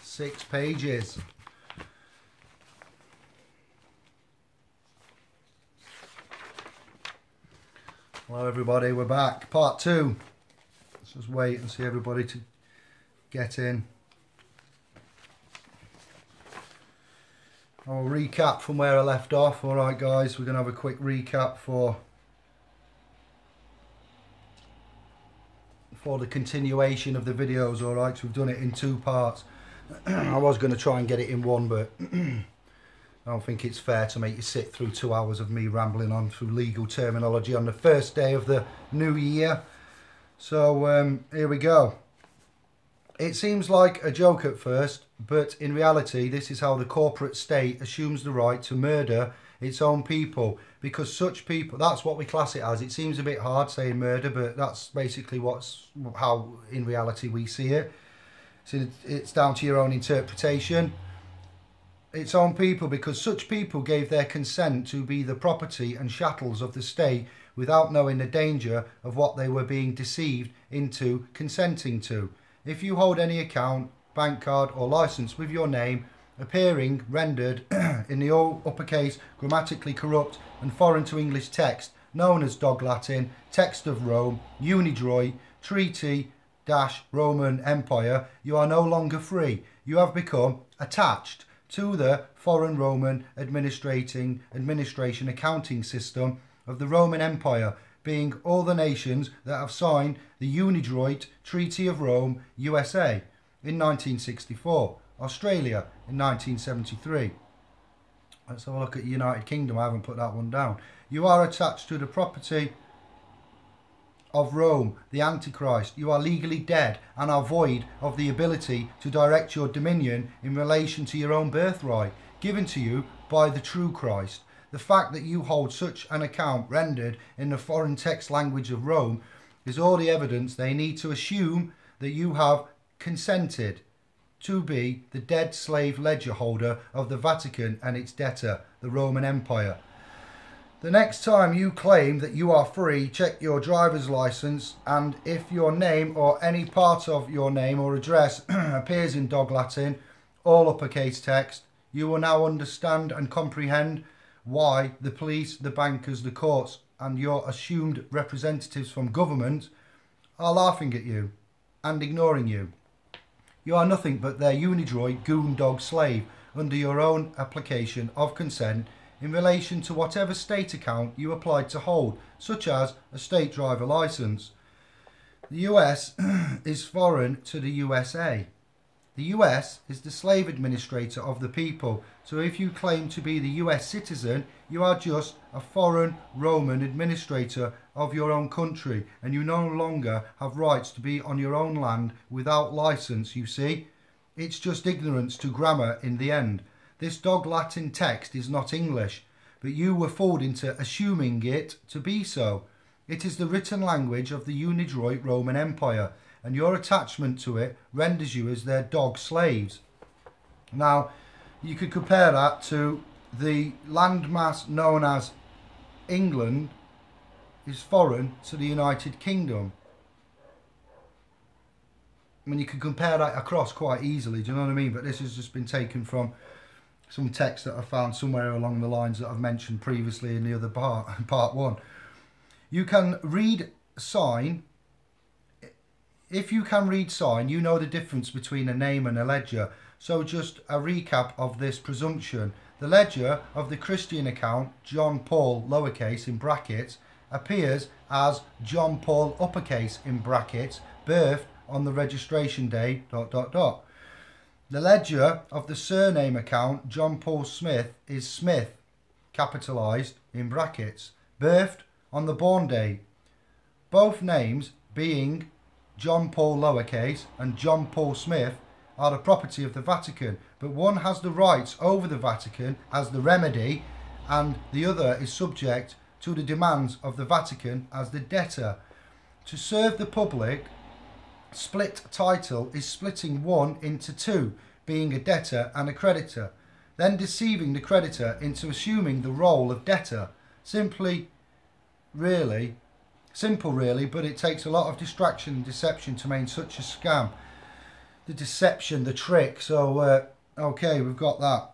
Six pages. Hello everybody, we're back. Part 2. Let's just wait and see everybody to get in. I'll recap from where I left off. Alright guys, we're going to have a quick recap for the continuation of the videos. Alright, so we've done it in 2 parts. I was going to try and get it in one, but I don't think it's fair to make you sit through 2 hours of me rambling on through legal terminology on the first day of the new year. So here we go. It seems like a joke at first, but in reality this is how the corporate state assumes the right to murder its own people, because such people, that's what we class it as. It seems a bit hard saying murder, but that's basically how in reality we see it. So it's down to your own interpretation. Its own people, because such people gave their consent to be the property and chattels of the state without knowing the danger of what they were being deceived into consenting to. If you hold any account, bank card or license with your name appearing rendered in the all uppercase, grammatically corrupt and foreign to English text, known as Dog Latin, text of Rome, Unidroit, Treaty - Roman Empire, you are no longer free. You have become attached to the foreign Roman administration accounting system of the Roman Empire, being all the nations that have signed the Unidroit Treaty of Rome, USA, in 1964, Australia in 1973. Let's have a look at the United Kingdom. I haven't put that one down. You are attached to the property of Rome, the Antichrist. You are legally dead and are void of the ability to direct your dominion in relation to your own birthright, given to you by the true Christ. The fact that you hold such an account rendered in the foreign text language of Rome is all the evidence they need to assume that you have consented to be the dead slave ledger holder of the Vatican and its debtor, the Roman Empire. The next time you claim that you are free, check your driver's license, and if your name or any part of your name or address appears in Dog Latin, all uppercase text, you will now understand and comprehend why the police, the bankers, the courts, and your assumed representatives from government are laughing at you and ignoring you. You are nothing but their Unidroit goon dog slave under your own application of consent in relation to whatever state account you applied to hold, such as a state driver license. The US is foreign to the USA. The US is the slave administrator of the people, so if you claim to be the US citizen, you are just a foreign Roman administrator of your own country, and you no longer have rights to be on your own land without license, you see. It's just ignorance to grammar in the end. This Dog Latin text is not English, but you were fooled into assuming it to be so. It is the written language of the Unidroit Roman Empire, and your attachment to it renders you as their dog slaves. Now, you could compare that to the landmass known as England is foreign to the United Kingdom. I mean, you could compare that across quite easily, do you know what I mean? But this has just been taken from some text that I found somewhere along the lines that I've mentioned previously in the other part 1. You can read sign. If you can read sign, you know the difference between a name and a ledger. So just a recap of this presumption. The ledger of the Christian account, John Paul lowercase in brackets, appears as John Paul uppercase in brackets, birthed on the registration day ... The ledger of the surname account, John Paul Smith, is Smith, capitalised in brackets, birthed on the born date. Both names, being John Paul lowercase and John Paul Smith, are the property of the Vatican, but one has the rights over the Vatican as the remedy, and the other is subject to the demands of the Vatican as the debtor. To serve the public, split title is splitting one into two, being a debtor and a creditor, then deceiving the creditor into assuming the role of debtor. Simple really, but it takes a lot of distraction and deception to make such a scam. the deception, the trick. So okay, we've got that.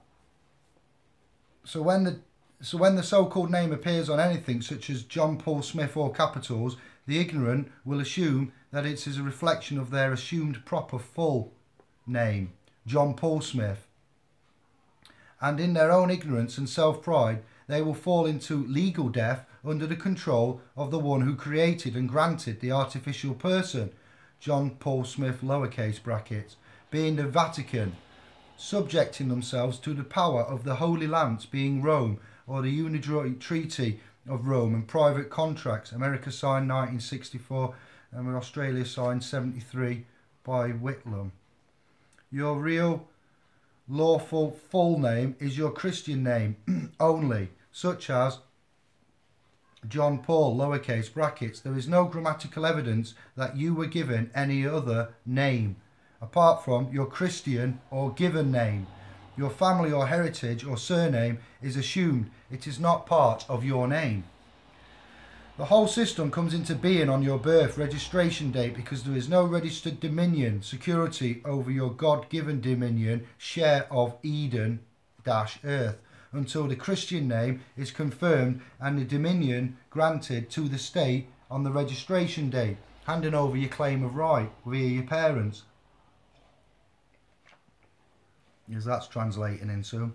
So when the so-called name appears on anything such as John Paul Smith or capitals, the ignorant will assume that it is a reflection of their assumed proper full name, John Paul Smith. And in their own ignorance and self-pride, they will fall into legal death under the control of the one who created and granted the artificial person, John Paul Smith lowercase brackets, being the Vatican, subjecting themselves to the power of the Holy Lands, being Rome, or the Unitary Treaty of Rome, and private contracts, America signed 1964 and Australia signed 73 by Whitlam. Your real lawful full name is your Christian name only, such as John Paul lowercase brackets. There is no grammatical evidence that you were given any other name apart from your Christian or given name. Your family or heritage or surname is assumed. It is not part of your name. The whole system comes into being on your birth registration date because there is no registered dominion, security over your God-given dominion, share of Eden-earth, until the Christian name is confirmed and the dominion granted to the state on the registration date, handing over your claim of right via your parents. As that's translating into.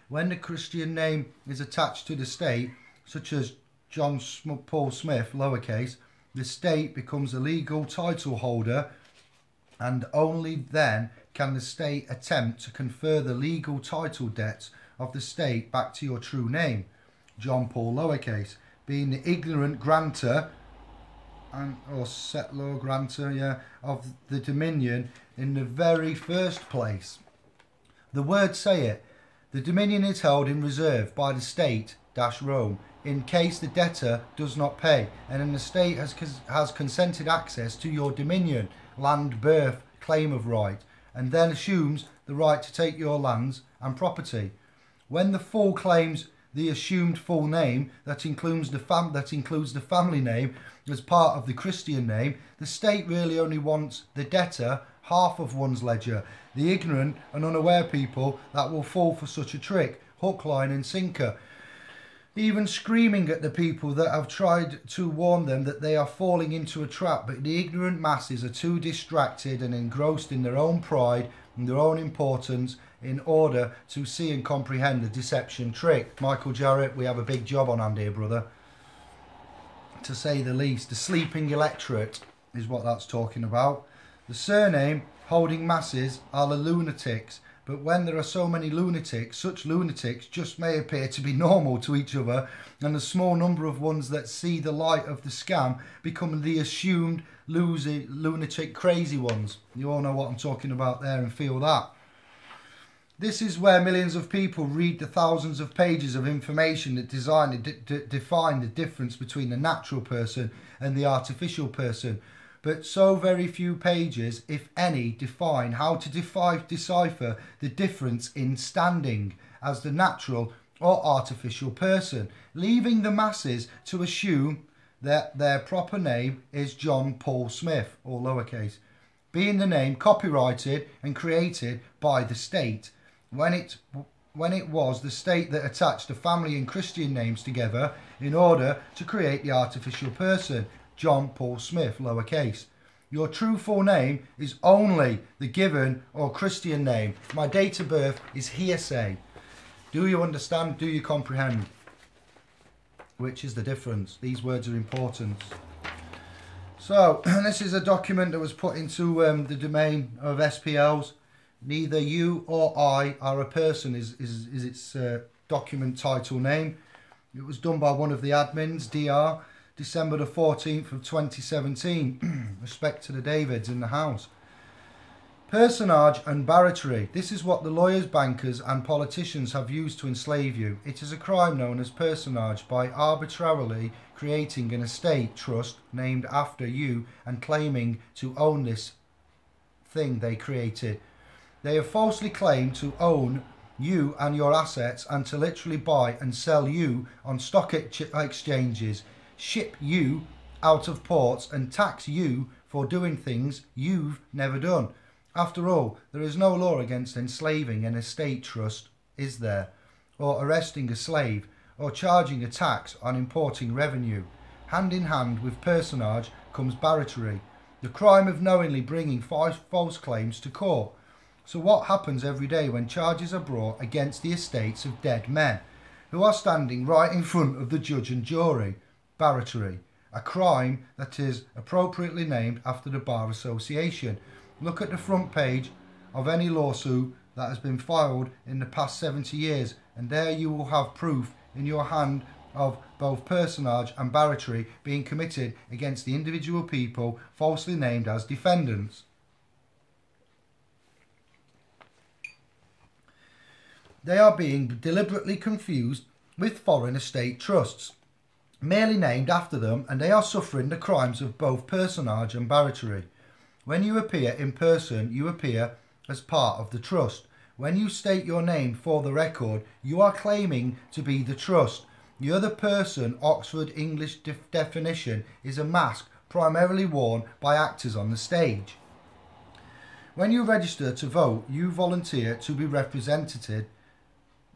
When the Christian name is attached to the state, such as John Paul Smith, lowercase, the state becomes a legal title holder, and only then can the state attempt to confer the legal title debts of the state back to your true name, John Paul, lowercase, being the ignorant grantor or settler grantor, of the dominion in the very first place. The words say it. The dominion is held in reserve by the state, Rome, in case the debtor does not pay, and then the state has consented access to your dominion, land, birth, claim of right, and then assumes the right to take your lands and property. When the full claims the assumed full name that includes the family name as part of the Christian name, the state really only wants the debtor half of one's ledger. The ignorant and unaware people that will fall for such a trick, hook, line and sinker, even screaming at the people that have tried to warn them that they are falling into a trap, but the ignorant masses are too distracted and engrossed in their own pride and their own importance in order to see and comprehend the deception trick. Michael Jarrett, we have a big job on hand here, brother, to say the least. The sleeping electorate is what that's talking about. The surname holding masses are the lunatics, but when there are so many lunatics, such lunatics just may appear to be normal to each other, and the small number of ones that see the light of the scam become the assumed lunatic crazy ones. You all know what I'm talking about there and feel that. This is where millions of people read the thousands of pages of information that define the difference between the natural person and the artificial person. But so very few pages, if any, define how to decipher the difference in standing as the natural or artificial person, leaving the masses to assume that their proper name is John Paul Smith, or lowercase, being the name copyrighted and created by the state, when it was the state that attached the family and Christian names together in order to create the artificial person, John Paul Smith, lowercase. Your true full name is only the given or Christian name. My date of birth is hearsay. Do you understand? Do you comprehend? Which is the difference? These words are important. So, this is a document that was put into the domain of SPLs. Neither you or I are a person is its document title name. It was done by one of the admins, DR, December the 14th of 2017. Respect to the Davids in the house. Personage and barratry. This is what the lawyers, bankers and politicians have used to enslave you. It is a crime known as personage by arbitrarily creating an estate trust named after you and claiming to own this thing they created. They have falsely claimed to own you and your assets and to literally buy and sell you on stock exchanges, ship you out of ports and tax you for doing things you've never done. After all, there is no law against enslaving an estate trust, is there? Or arresting a slave, or charging a tax on importing revenue. Hand in hand with personage comes barratry, the crime of knowingly bringing false claims to court. So what happens every day when charges are brought against the estates of dead men, who are standing right in front of the judge and jury? Barratry, a crime that is appropriately named after the Bar Association. Look at the front page of any lawsuit that has been filed in the past 70 years, and there you will have proof in your hand of both personage and barratry being committed against the individual people falsely named as defendants. They are being deliberately confused with foreign estate trusts, merely named after them, and they are suffering the crimes of both personage and barratry. When you appear in person, you appear as part of the trust. When you state your name for the record, you are claiming to be the trust. The other person, Oxford English definition, is a mask primarily worn by actors on the stage. When you register to vote, you volunteer to be represented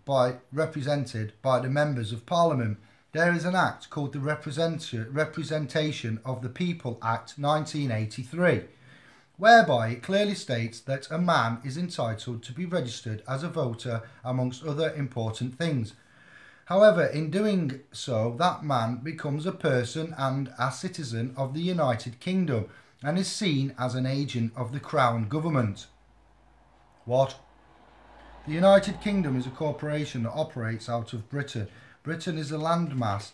by the members of Parliament. There is an act called the Representation of the People Act 1983, whereby it clearly states that a man is entitled to be registered as a voter amongst other important things. However, in doing so, that man becomes a person and a citizen of the United Kingdom and is seen as an agent of the Crown Government. What? The United Kingdom is a corporation that operates out of Britain. Britain is a landmass,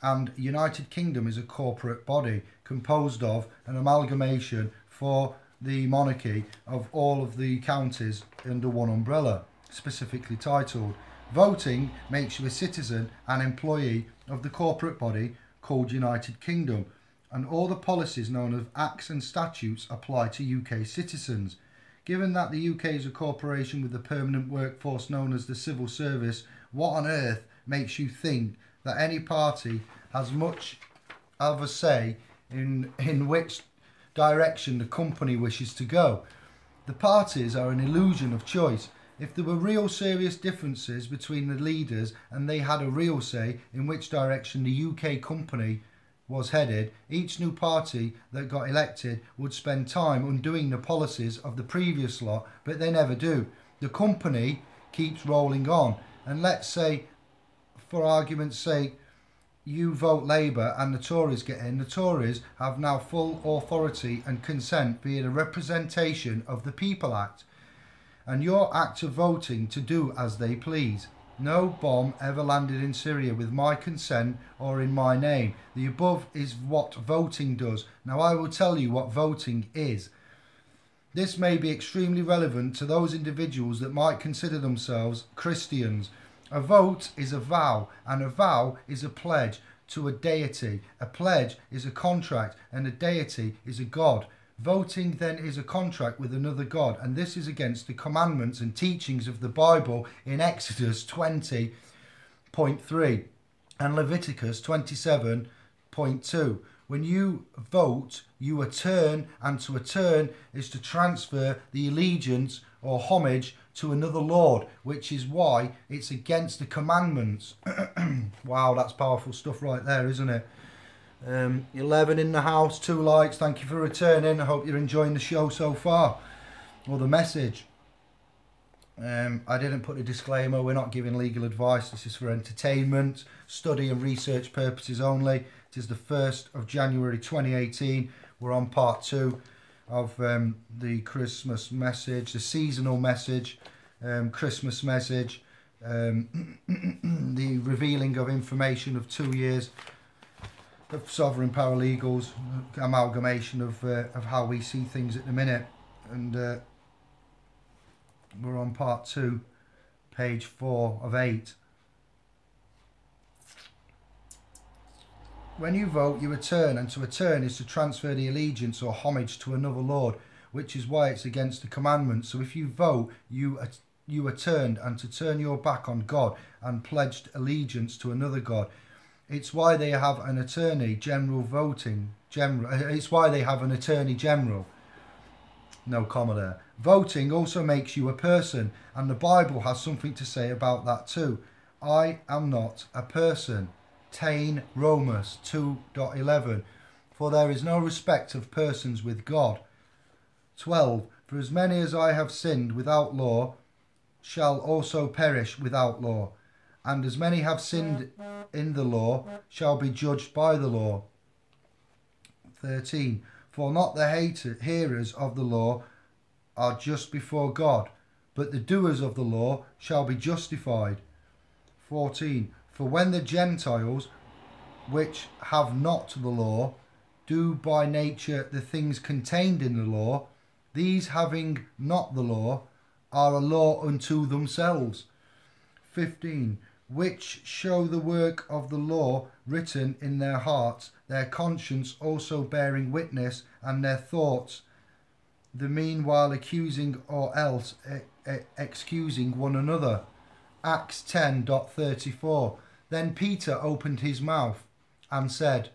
and United Kingdom is a corporate body composed of an amalgamation for the monarchy of all of the counties under one umbrella, specifically titled. Voting makes you a citizen and employee of the corporate body called United Kingdom, and all the policies known as acts and statutes apply to UK citizens. Given that the UK is a corporation with a permanent workforce known as the civil service, what on earth makes you think that any party has much of a say in which direction the company wishes to go? The parties are an illusion of choice. If there were real serious differences between the leaders and they had a real say in which direction the UK company was headed, each new party that got elected would spend time undoing the policies of the previous lot, but they never do. The company keeps rolling on, and let's say, for argument's sake, you vote Labour and the Tories get in. The Tories have now full authority and consent via the Representation of the People Act, and your act of voting to do as they please. No bomb ever landed in Syria with my consent or in my name. The above is what voting does. Now I will tell you what voting is. This may be extremely relevant to those individuals that might consider themselves Christians. A vote is a vow, and a vow is a pledge to a deity. A pledge is a contract, and a deity is a god. Voting then is a contract with another god, and this is against the commandments and teachings of the Bible in Exodus 20.3 and Leviticus 27.2. When you vote, you attorn, and to attorn is to transfer the allegiance or homage to another lord, which is why it's against the commandments. Wow, that's powerful stuff right there, isn't it? 11 in the house, 2 likes. Thank you for returning. I hope you're enjoying the show so far, or the message. I didn't put a disclaimer. We're not giving legal advice. This is for entertainment, study and research purposes only. It is the 1st of January 2018. We're on part 2 of the Christmas message, the seasonal message, Christmas message, the revealing of information of 2 years of sovereign paralegals, amalgamation of how we see things at the minute, and we're on part 2, page 4 of 8. When you vote, you attorn, and to attorn is to transfer the allegiance or homage to another lord, which is why it's against the commandments. So if you vote, you attorned, and to turn your back on God and pledged allegiance to another god. It's why they have an attorney general voting. It's why they have an attorney general. no comma there. Voting also makes you a person, and the Bible has something to say about that too. I am not a person. Tain Romus 2.11. For there is no respect of persons with God. 12. For as many as I have sinned without law shall also perish without law, and as many have sinned in the law shall be judged by the law. 13. For not the hearers of the law are just before God, but the doers of the law shall be justified. 14. For when the Gentiles, which have not the law, do by nature the things contained in the law, these having not the law are a law unto themselves. 15. Which show the work of the law written in their hearts, their conscience also bearing witness, and their thoughts, the meanwhile accusing or else excusing one another. Acts 10.34. Then Peter opened his mouth and said,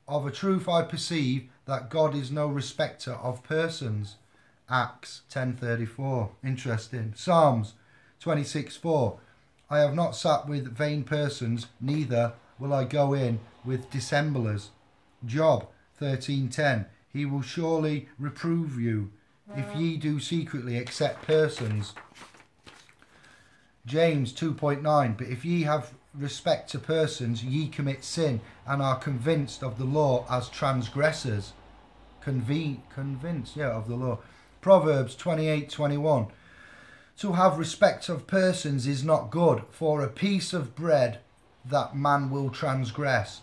Of a truth I perceive that God is no respecter of persons. Acts 10.34. Interesting. Psalms 26.4. I have not sat with vain persons, neither will I go in with dissemblers. Job 13.10. He will surely reprove you, if ye do secretly accept persons. James 2.9. But if ye have respect to persons, ye commit sin, and are convinced of the law as transgressors. Convinced of the law. Proverbs 28:21. To have respect of persons is not good, for a piece of bread that man will transgress.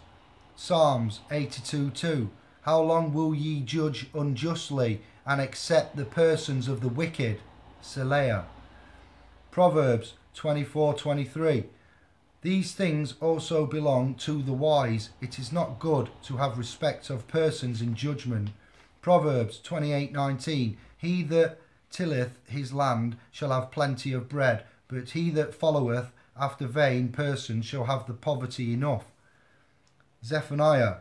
Psalms 82:2. How long will ye judge unjustly, and accept the persons of the wicked? Selah. Proverbs 24:23. These things also belong to the wise. It is not good to have respect of persons in judgment. Proverbs 28:19. He that tilleth his land shall have plenty of bread, but he that followeth after vain persons shall have the poverty enough. Zephaniah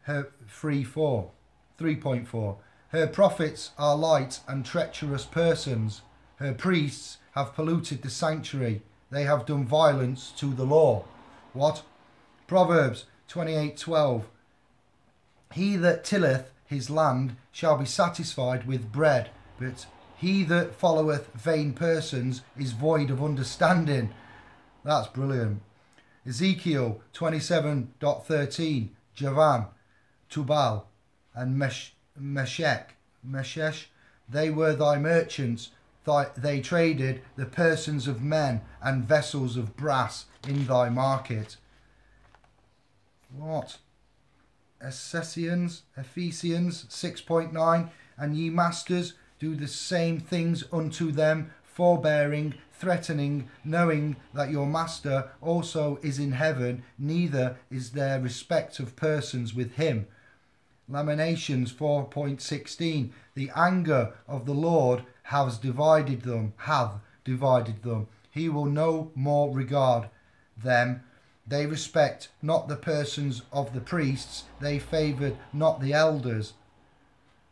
3.4. Her prophets are light and treacherous persons. Her priests have polluted the sanctuary. They have done violence to the law. What? Proverbs 28:12. He that tilleth his land shall be satisfied with bread, but he that followeth vain persons is void of understanding. That's brilliant. Ezekiel 27.13. Javan, Tubal, and Meshech, they were thy merchants. They traded the persons of men and vessels of brass in thy market. What? Ephesians 6.9. And ye masters, do the same things unto them, forbearing, threatening, knowing that your master also is in heaven, neither is there respect of persons with him. Lamentations 4.16. The anger of the Lord hath divided them. He will no more regard them. They respect not the persons of the priests. They favoured not the elders.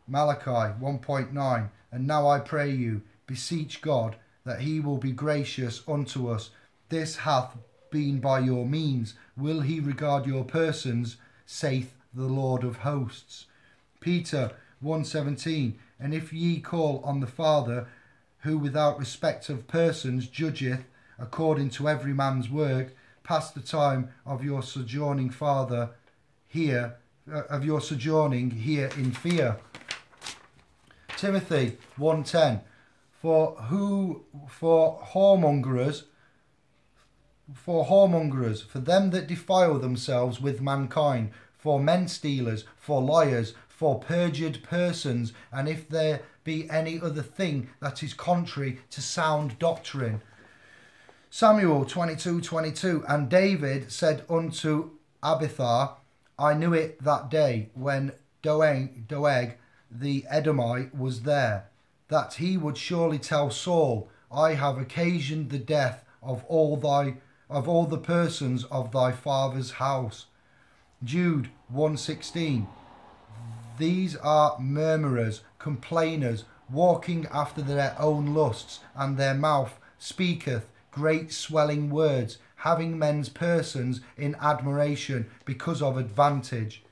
Malachi 1.9. And now I pray you, beseech God, that he will be gracious unto us. This hath been by your means. Will he regard your persons, saith the Lord of hosts. Peter 1:17. And if ye call on the Father, who without respect of persons judgeth according to every man's work, pass the time of your sojourning here in fear. Timothy 1:10. For whoremongers, for them that defile themselves with mankind, for men stealers, for liars, for perjured persons, and if there be any other thing that is contrary to sound doctrine. Samuel 22:22. And David said unto Abiathar, I knew it that day when Doeg the Edomite was there, that he would surely tell Saul, I have occasioned the death of all the persons of thy father's house. Jude 1:16. These are murmurers, complainers, walking after their own lusts, and their mouth speaketh great swelling words, having men's persons in admiration because of advantage.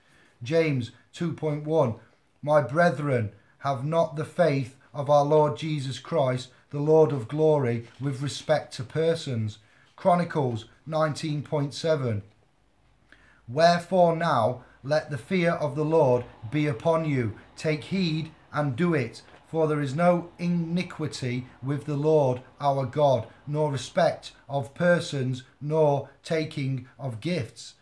James 2.1, my brethren, have not the faith of our Lord Jesus Christ, the Lord of glory, with respect to persons. Chronicles 19.7, wherefore now let the fear of the Lord be upon you. Take heed and do it, for there is no iniquity with the Lord our God, nor respect of persons, nor taking of gifts.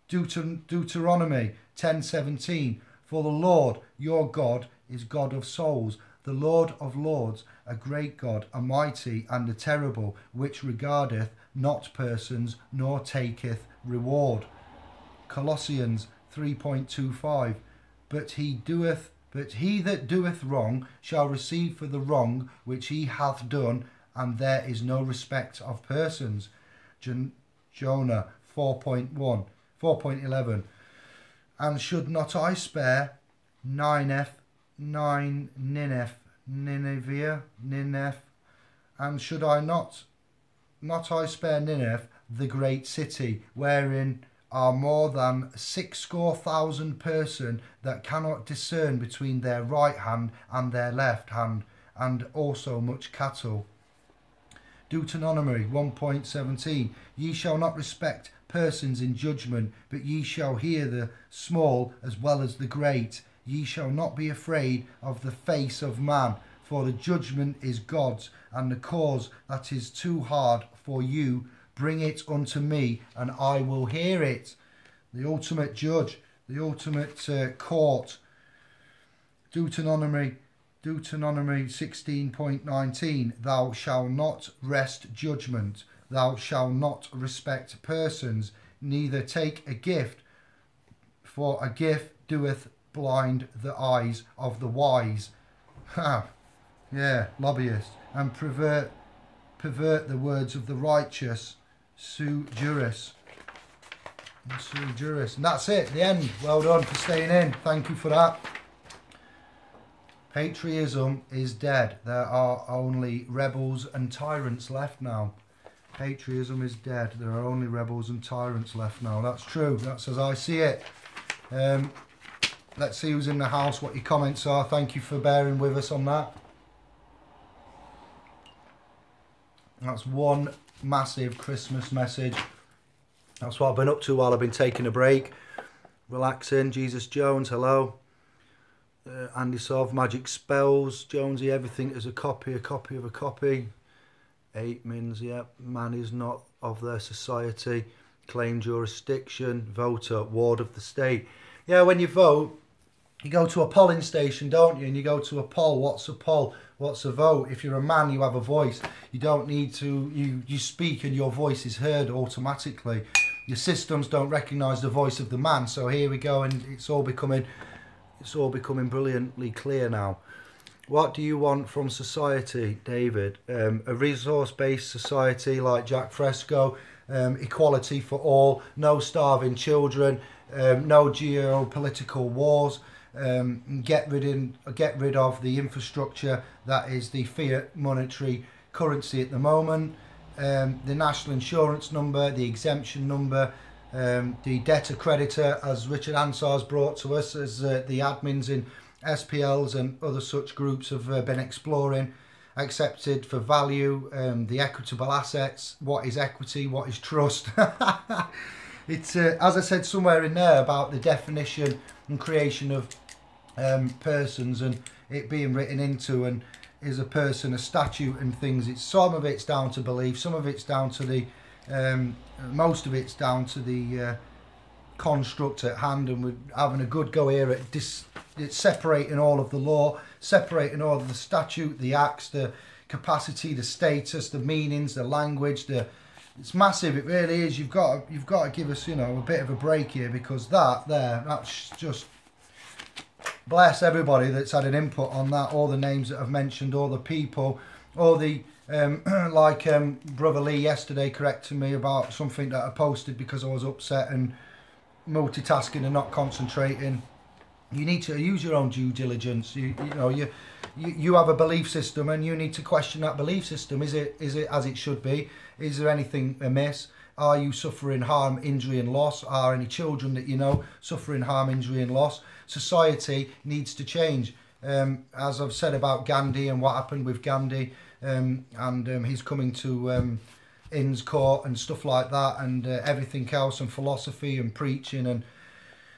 Deuteronomy 10:17, for the Lord your God is God of souls, the Lord of lords, a great God, a mighty and a terrible, which regardeth not persons, nor taketh reward. Colossians 3.25, but he that doeth wrong shall receive for the wrong which he hath done, and there is no respect of persons. Jonah 4.11, and should not I spare Nineveh, and should I not I spare Nineveh, the great city, wherein are more than 60,000 persons that cannot discern between their right hand and their left hand, and also much cattle. Deuteronomy 1.17, ye shall not respect persons in judgment, but ye shall hear the small as well as the great. Ye shall not be afraid of the face of man, for the judgment is God's, and the cause that is too hard for you, bring it unto me, and I will hear it. The ultimate judge, the ultimate court. Deuteronomy 16.19, thou shalt not wrest judgment, thou shalt not respect persons, neither take a gift, for a gift doeth blind the eyes of the wise. Lobbyists, and pervert the words of the righteous. Sue juris. And that's it, the end. Well done for staying in. Thank you for that. Patriotism is dead. There are only rebels and tyrants left now. Patriotism is dead. There are only rebels and tyrants left now. That's true. That's as I see it. Let's see who's in the house, what your comments are. Thank you for bearing with us on that. That's one massive Christmas message. That's what I've been up to while I've been taking a break. Relaxing. Jesus Jones, hello. Andy Sov, Magic Spells. Jonesy, everything is a copy of a copy. 8 Mins, man is not of their society. Claim jurisdiction. Voter, ward of the state. Yeah, when you vote, you go to a polling station, don't you? And you go to a poll. What's a poll? What's a vote? If you're a man, you have a voice. You don't need to, you speak and your voice is heard automatically. Your systems don't recognise the voice of the man. So here we go, and it's all becoming brilliantly clear now. What do you want from society, David? A resource-based society like Jack Fresco, equality for all, no starving children, no geopolitical wars. Get rid of the infrastructure that is the fiat monetary currency at the moment, the national insurance number, the exemption number, the debtor creditor, as Richard Ansar's brought to us, as the admins in SPLs and other such groups have been exploring, accepted for value, the equitable assets, what is equity, what is trust. It's as I said somewhere in there about the definition and creation of persons, and it being written into, and is a person a statute and things. It's some of it's down to belief, some of it's down to the most of it's down to the construct at hand, and we're having a good go here at it's separating all of the law, separating all of the statute, the acts, the capacity, the status, the meanings, the language. It's massive. It really is. You've got to give us, a bit of a break here, because that's just, bless everybody that's had an input on that. All the names that I've mentioned, all the people, all the Brother Lee yesterday correcting me about something that I posted because I was upset and multitasking and not concentrating. You need to use your own due diligence. You you have a belief system, and you need to question that belief system. Is it as it should be? Is there anything amiss? Are you suffering harm, injury and loss? Are any children that you know suffering harm, injury and loss? Society needs to change. As I've said about Gandhi and what happened with Gandhi, and he's coming to Inns Court and stuff like that, and everything else, and philosophy and preaching, and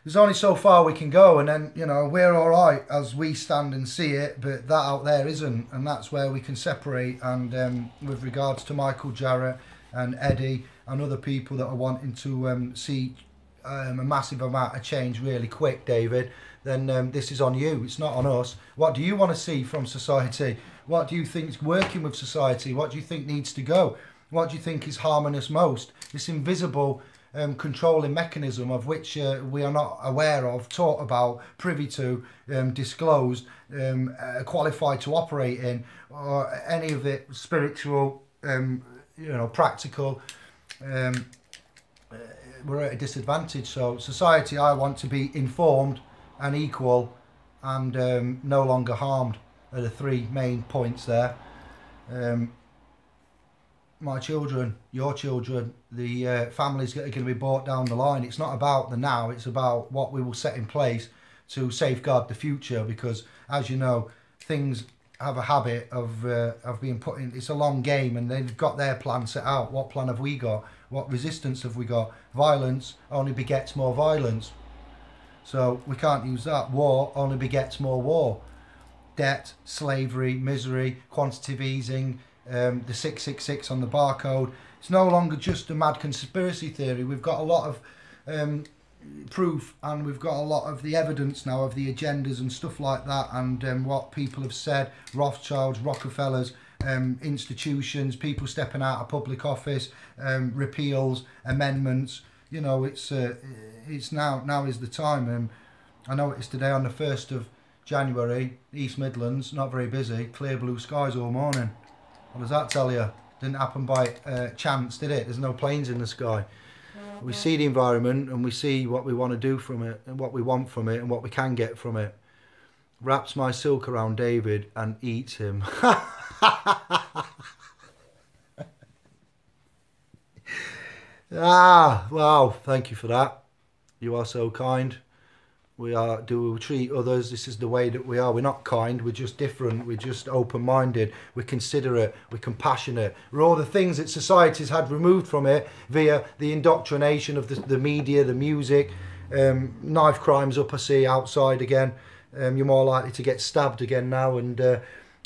there's only so far we can go, and then, you know, we're all right as we stand and see it, but that out there isn't, and that's where we can separate. And with regards to Michael Jarrett and Eddie and other people that are wanting to see a massive amount of change really quick, David, then this is on you. It's not on us. What do you want to see from society? What do you think is working with society? What do you think needs to go? What do you think is harming us most? This invisible controlling mechanism of which we are not aware of, taught about, privy to, disclosed, qualified to operate in, or any of it spiritual, practical. We're at a disadvantage. So society, I want to be informed and equal and no longer harmed are the three main points there. My children, your children, the families that are going to be brought down the line. It's not about the now, it's about what we will set in place to safeguard the future, because as you know, things have a habit of being put in. It's a long game, and they've got their plan set out. What plan have we got? What resistance have we got? Violence only begets more violence, so we can't use that. War only begets more war. Debt, slavery, misery, quantitative easing, the 666 on the barcode. It's no longer just a mad conspiracy theory. We've got a lot of proof, and we've got a lot of the evidence now of the agendas and stuff like that, and what people have said, Rothschilds, Rockefellers, institutions, people stepping out of public office, repeals, amendments. You know, it's now is the time. I know it's today on the 1st of January, East Midlands, not very busy, clear blue skies all morning. What does that tell you? Didn't happen by chance, did it? There's no planes in the sky. We see the environment, and we see what we want to do from it, and what we want from it, and what we can get from it. Wraps my silk around David and eats him. Wow, thank you for that. You are so kind. We treat others. This is the way that we are. We're not kind. We're just different. We're just open-minded. We're considerate. We're compassionate. We're all the things that society's had removed from it via the indoctrination of the media, the music, knife crimes up I see outside again. You're more likely to get stabbed again now, and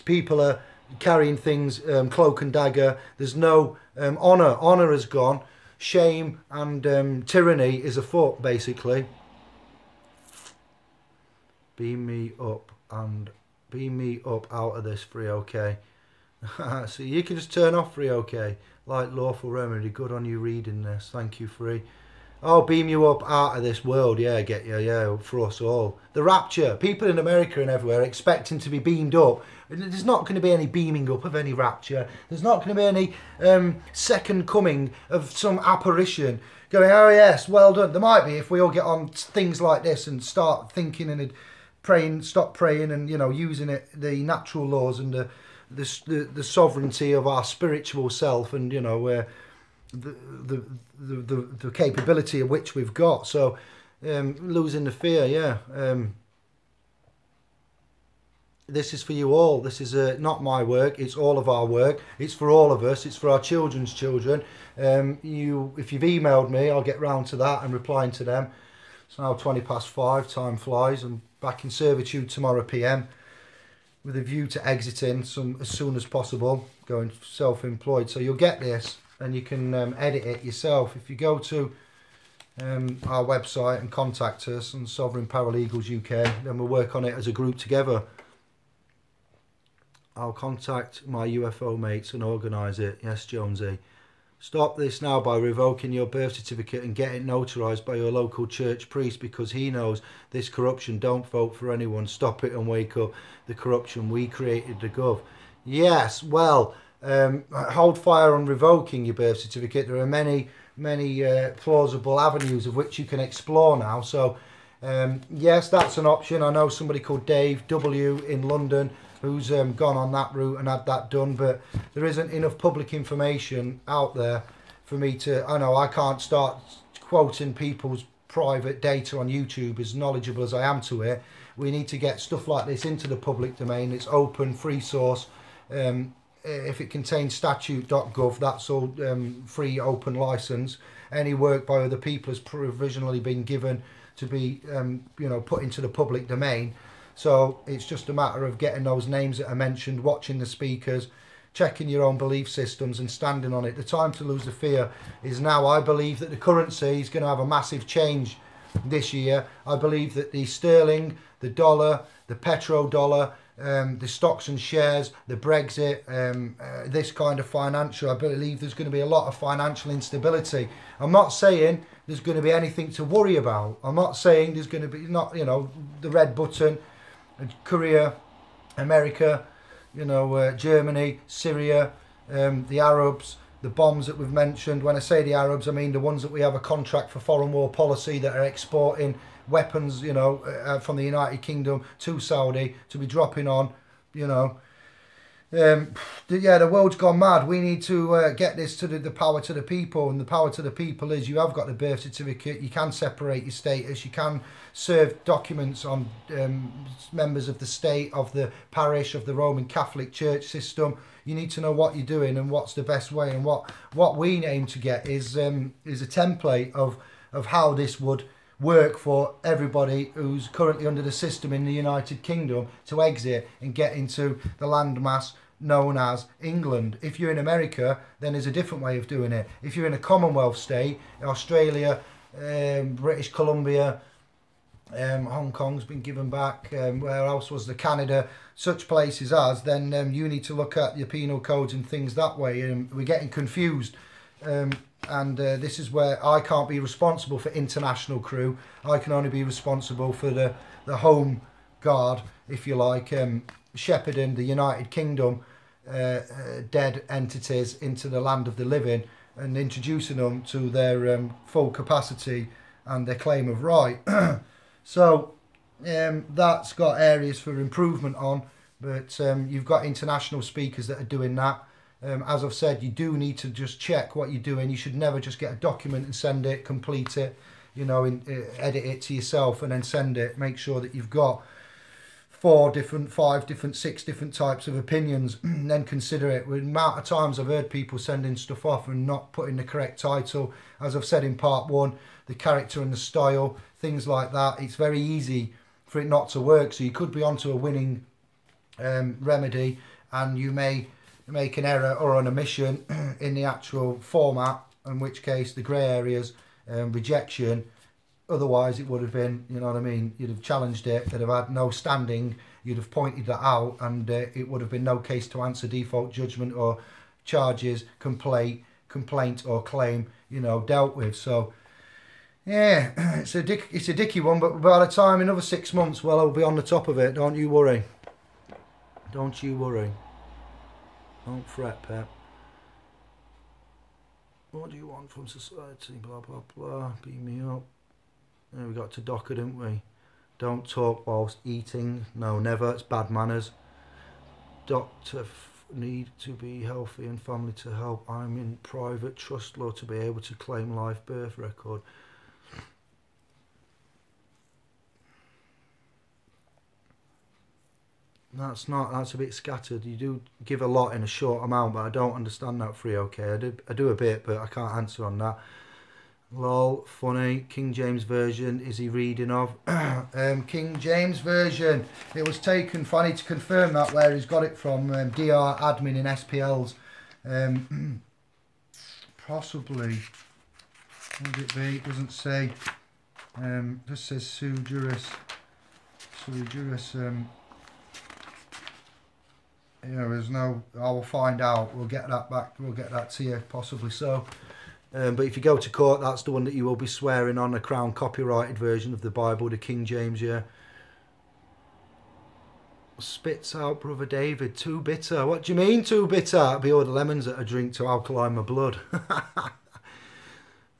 people are carrying things cloak and dagger. There's no honour. Honour has gone. Shame and tyranny is afoot, basically. Beam me up out of this, free okay. So you can just turn off free okay. Like lawful remedy, good on you reading this. Thank you, free. Oh, beam you up out of this world, yeah, I get you, yeah, for us all. The rapture, people in America and everywhere expecting to be beamed up. There's not going to be any beaming up of any rapture. There's not going to be any second coming of some apparition going, oh yes, well done. There might be if we all get on things like this and start thinking and praying, stop praying, and using it, the natural laws and the sovereignty of our spiritual self, and the capability of which we've got. So losing the fear, yeah. This is for you all. This is not my work. It's all of our work. It's for all of us. It's for our children's children. If you've emailed me, I'll get round to that and replying to them. It's now 5:20. Time flies. I'm back in servitude tomorrow PM with a view to exiting as soon as possible, going self-employed. So you'll get this, and you can edit it yourself. If you go to our website and contact us on Sovereign Paralegals UK, then we'll work on it as a group together. I'll contact my UFO mates and organise it. Yes, Jonesy. Stop this now by revoking your birth certificate and get it notarised by your local church priest, because he knows this corruption. Don't vote for anyone. Stop it and wake up the corruption. We created the gov. Yes, well, hold fire on revoking your birth certificate. There are many plausible avenues of which you can explore now. So, yes, that's an option. I know somebody called Dave W. in London who's gone on that route and had that done, but there isn't enough public information out there for me to, I know I can't start quoting people's private data on YouTube, as knowledgeable as I am to it. We need to get stuff like this into the public domain. It's open, free source. If it contains statute.gov, that's all free, open license. Any work by other people has provisionally been given to be put into the public domain. So it's just a matter of getting those names that are mentioned, watching the speakers, checking your own belief systems and standing on it. The time to lose the fear is now. I believe that the currency is going to have a massive change this year. I believe that the sterling, the dollar, the petrodollar, the stocks and shares, the Brexit, this kind of financial, I believe there's going to be a lot of financial instability. I'm not saying there's going to be anything to worry about. I'm not saying there's going to be, the red button, Korea, America, Germany, Syria, the Arabs, the bombs that we've mentioned. When I say the Arabs, I mean the ones that we have a contract for foreign war policy that are exporting weapons, from the United Kingdom to Saudi to be dropping on, the world's gone mad. We need to get this to the power to the people, and the power to the people is you have got the birth certificate, you can separate your status, you can serve documents on members of the state, of the parish, of the Roman Catholic Church system. You need to know what you're doing and what's the best way, and what we aim to get is a template of how this would work for everybody who's currently under the system in the United Kingdom to exit and get into the landmass known as England. If you're in America, then there's a different way of doing it. If you're in a Commonwealth state, Australia, British Columbia, Hong Kong's been given back, where else was the Canada, such places as, then you need to look at your penal codes and things that way. We're getting confused. And this is where I can't be responsible for international crew. I can only be responsible for the home guard, if you like, shepherding the United Kingdom dead entities into the land of the living and introducing them to their full capacity and their claim of right. So that's got areas for improvement on, but you've got international speakers that are doing that. As I've said, you do need to just check what you're doing. You should never just get a document and send it, complete it, edit it to yourself and then send it. Make sure that you've got 4 different, 5 different, 6 different types of opinions and then consider it. The amount of times I've heard people sending stuff off and not putting the correct title, as I've said in part 1, the character and the style, things like that. It's very easy for it not to work. So you could be onto a winning remedy and you may make an error or an omission in the actual format, in which case the grey areas, rejection. Otherwise it would have been, you'd have challenged it, they'd have had no standing, you'd have pointed that out, and it would have been no case to answer, default judgment or charges, complaint or claim, dealt with. So yeah, it's a dicky one, but by the time, another 6 months, well, I'll be on the top of it. Don't you worry. Don't you worry. Don't fret, Pep. What do you want from society? Blah, blah, blah. Beam me up. There we got to Docker, didn't we? Don't talk whilst eating. No, never. It's bad manners. Doctor need to be healthy and family to help. I'm in private trust law to be able to claim life birth record. That's a bit scattered. You do give a lot in a short amount, but I don't understand that free. Okay, I do a bit, but I can't answer on that. Lol, funny. King James Version, is he reading of? King James Version. It was taken, I need to confirm that, where he's got it from, DR admin in SPLs. Possibly. What would it be? It doesn't say. Just says sui juris. Sui juris. There's no. I will find out. We'll get that back. We'll get that to you, possibly so. But if you go to court, that's the one that you will be swearing on, a Crown copyrighted version of the Bible, the King James. Yeah. Spits out, brother David. Too bitter. What do you mean, too bitter? It'll be all the lemons that I drink to alkaline my blood.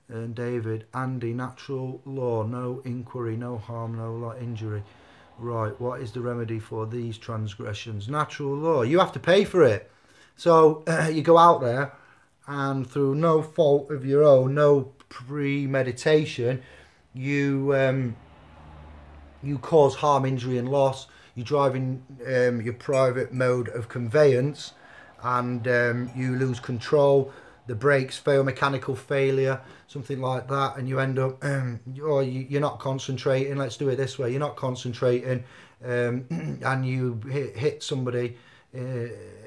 And David, Andy, natural law, no inquiry, no harm, no injury. Right, what is the remedy for these transgressions? Natural law. You have to pay for it. So you go out there and through no fault of your own, no premeditation, you cause harm, injury and loss. You're driving your private mode of conveyance and you lose control. The brakes fail, mechanical failure, something like that, and you end up, or you're not concentrating. Let's do it this way: you're not concentrating, and you hit somebody,